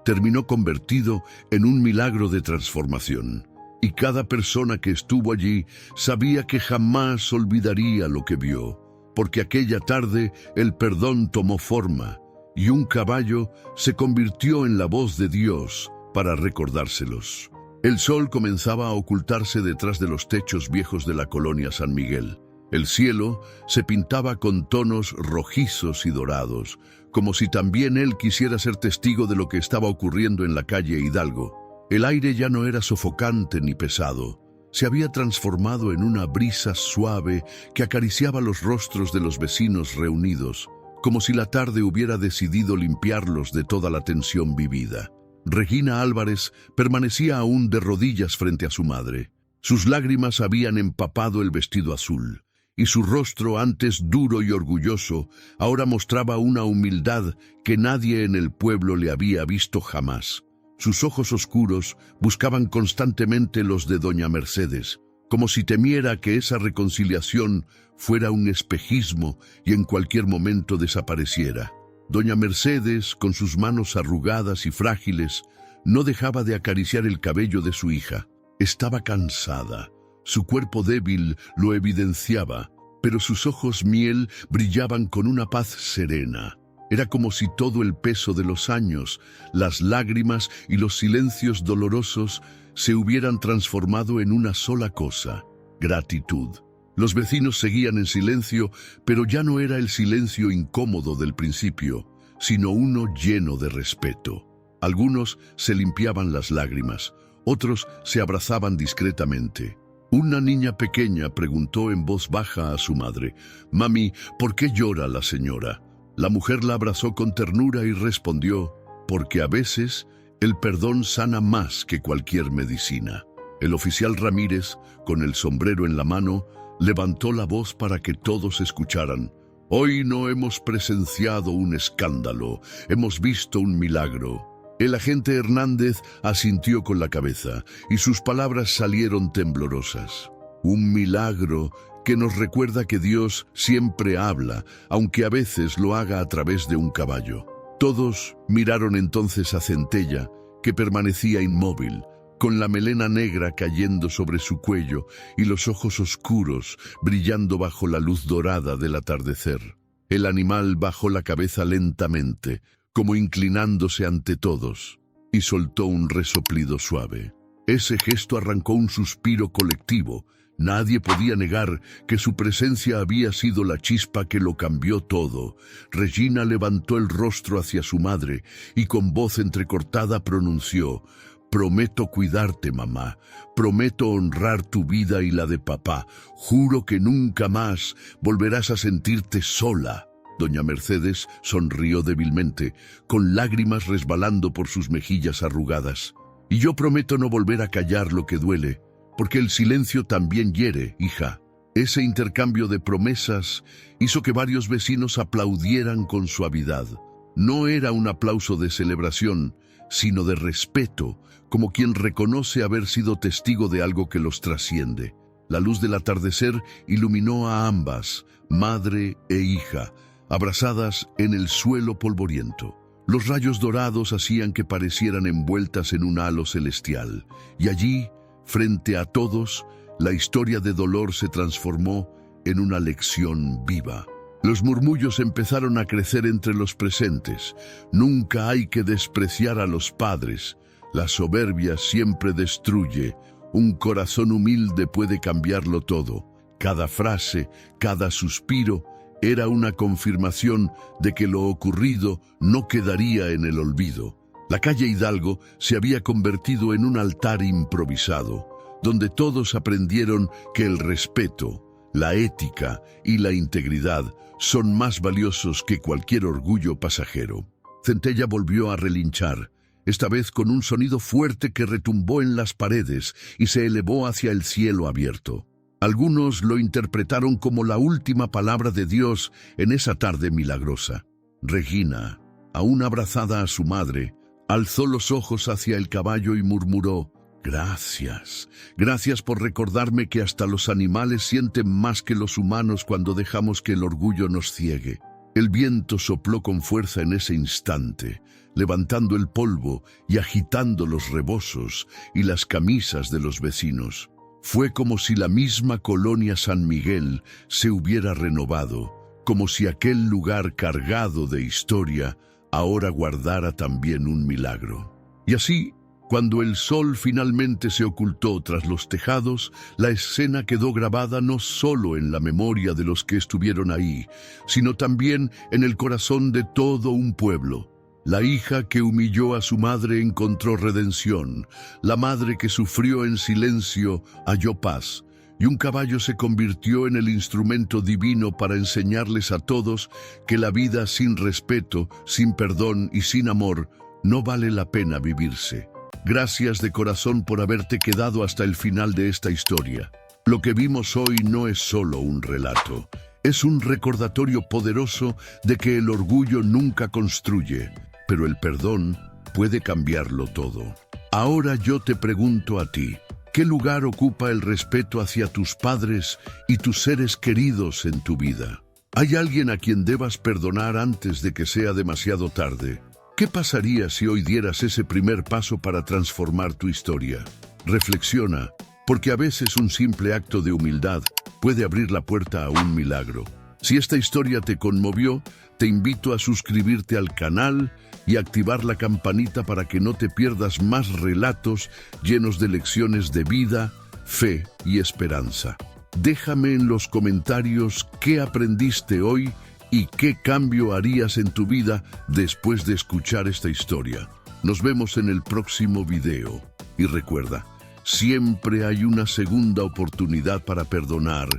terminó convertido en un milagro de transformación. Y cada persona que estuvo allí sabía que jamás olvidaría lo que vio, porque aquella tarde el perdón tomó forma y un caballo se convirtió en la voz de Dios para recordárselos. El sol comenzaba a ocultarse detrás de los techos viejos de la colonia San Miguel. El cielo se pintaba con tonos rojizos y dorados, como si también él quisiera ser testigo de lo que estaba ocurriendo en la calle Hidalgo. El aire ya no era sofocante ni pesado. Se había transformado en una brisa suave que acariciaba los rostros de los vecinos reunidos, como si la tarde hubiera decidido limpiarlos de toda la tensión vivida. Regina Álvarez permanecía aún de rodillas frente a su madre. Sus lágrimas habían empapado el vestido azul, y su rostro, antes duro y orgulloso, ahora mostraba una humildad que nadie en el pueblo le había visto jamás. Sus ojos oscuros buscaban constantemente los de doña Mercedes, como si temiera que esa reconciliación fuera un espejismo y en cualquier momento desapareciera. Doña Mercedes, con sus manos arrugadas y frágiles, no dejaba de acariciar el cabello de su hija. Estaba cansada. Su cuerpo débil lo evidenciaba, pero sus ojos miel brillaban con una paz serena. Era como si todo el peso de los años, las lágrimas y los silencios dolorosos se hubieran transformado en una sola cosa: gratitud. Los vecinos seguían en silencio, pero ya no era el silencio incómodo del principio, sino uno lleno de respeto. Algunos se limpiaban las lágrimas, otros se abrazaban discretamente. Una niña pequeña preguntó en voz baja a su madre: «Mami, ¿por qué llora la señora?». La mujer la abrazó con ternura y respondió: «Porque a veces el perdón sana más que cualquier medicina». El oficial Ramírez, con el sombrero en la mano, levantó la voz para que todos escucharan: «Hoy no hemos presenciado un escándalo, hemos visto un milagro». El agente Hernández asintió con la cabeza y sus palabras salieron temblorosas. Un milagro que nos recuerda que Dios siempre habla, aunque a veces lo haga a través de un caballo. Todos miraron entonces a Centella, que permanecía inmóvil, con la melena negra cayendo sobre su cuello y los ojos oscuros brillando bajo la luz dorada del atardecer. El animal bajó la cabeza lentamente, como inclinándose ante todos, y soltó un resoplido suave. Ese gesto arrancó un suspiro colectivo. Nadie podía negar que su presencia había sido la chispa que lo cambió todo. Regina levantó el rostro hacia su madre y con voz entrecortada pronunció: «Prometo cuidarte, mamá. Prometo honrar tu vida y la de papá. Juro que nunca más volverás a sentirte sola». Doña Mercedes sonrió débilmente, con lágrimas resbalando por sus mejillas arrugadas. «Y yo prometo no volver a callar lo que duele, porque el silencio también hiere, hija». Ese intercambio de promesas hizo que varios vecinos aplaudieran con suavidad. No era un aplauso de celebración, sino de respeto, como quien reconoce haber sido testigo de algo que los trasciende. La luz del atardecer iluminó a ambas, madre e hija, abrazadas en el suelo polvoriento. Los rayos dorados hacían que parecieran envueltas en un halo celestial, y allí, frente a todos, la historia de dolor se transformó en una lección viva. Los murmullos empezaron a crecer entre los presentes. Nunca hay que despreciar a los padres. La soberbia siempre destruye. Un corazón humilde puede cambiarlo todo. Cada frase, cada suspiro, era una confirmación de que lo ocurrido no quedaría en el olvido. La calle Hidalgo se había convertido en un altar improvisado, donde todos aprendieron que el respeto, la ética y la integridad son más valiosos que cualquier orgullo pasajero. Centella volvió a relinchar, esta vez con un sonido fuerte que retumbó en las paredes y se elevó hacia el cielo abierto. Algunos lo interpretaron como la última palabra de Dios en esa tarde milagrosa. Regina, aún abrazada a su madre, alzó los ojos hacia el caballo y murmuró: «Gracias, gracias por recordarme que hasta los animales sienten más que los humanos cuando dejamos que el orgullo nos ciegue». El viento sopló con fuerza en ese instante, levantando el polvo y agitando los rebozos y las camisas de los vecinos. Fue como si la misma colonia San Miguel se hubiera renovado, como si aquel lugar cargado de historia ahora guardara también un milagro. Y así, cuando el sol finalmente se ocultó tras los tejados, la escena quedó grabada no solo en la memoria de los que estuvieron ahí, sino también en el corazón de todo un pueblo. La hija que humilló a su madre encontró redención, la madre que sufrió en silencio halló paz, y un caballo se convirtió en el instrumento divino para enseñarles a todos que la vida sin respeto, sin perdón y sin amor no vale la pena vivirse. Gracias de corazón por haberte quedado hasta el final de esta historia. Lo que vimos hoy no es solo un relato, es un recordatorio poderoso de que el orgullo nunca construye, pero el perdón puede cambiarlo todo. Ahora yo te pregunto a ti, ¿qué lugar ocupa el respeto hacia tus padres y tus seres queridos en tu vida? ¿Hay alguien a quien debas perdonar antes de que sea demasiado tarde? ¿Qué pasaría si hoy dieras ese primer paso para transformar tu historia? Reflexiona, porque a veces un simple acto de humildad puede abrir la puerta a un milagro. Si esta historia te conmovió, te invito a suscribirte al canal y activar la campanita para que no te pierdas más relatos llenos de lecciones de vida, fe y esperanza. Déjame en los comentarios qué aprendiste hoy y qué cambio harías en tu vida después de escuchar esta historia. Nos vemos en el próximo video. Y recuerda, siempre hay una segunda oportunidad para perdonar,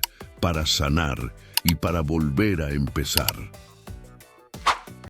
para sanar y para volver a empezar.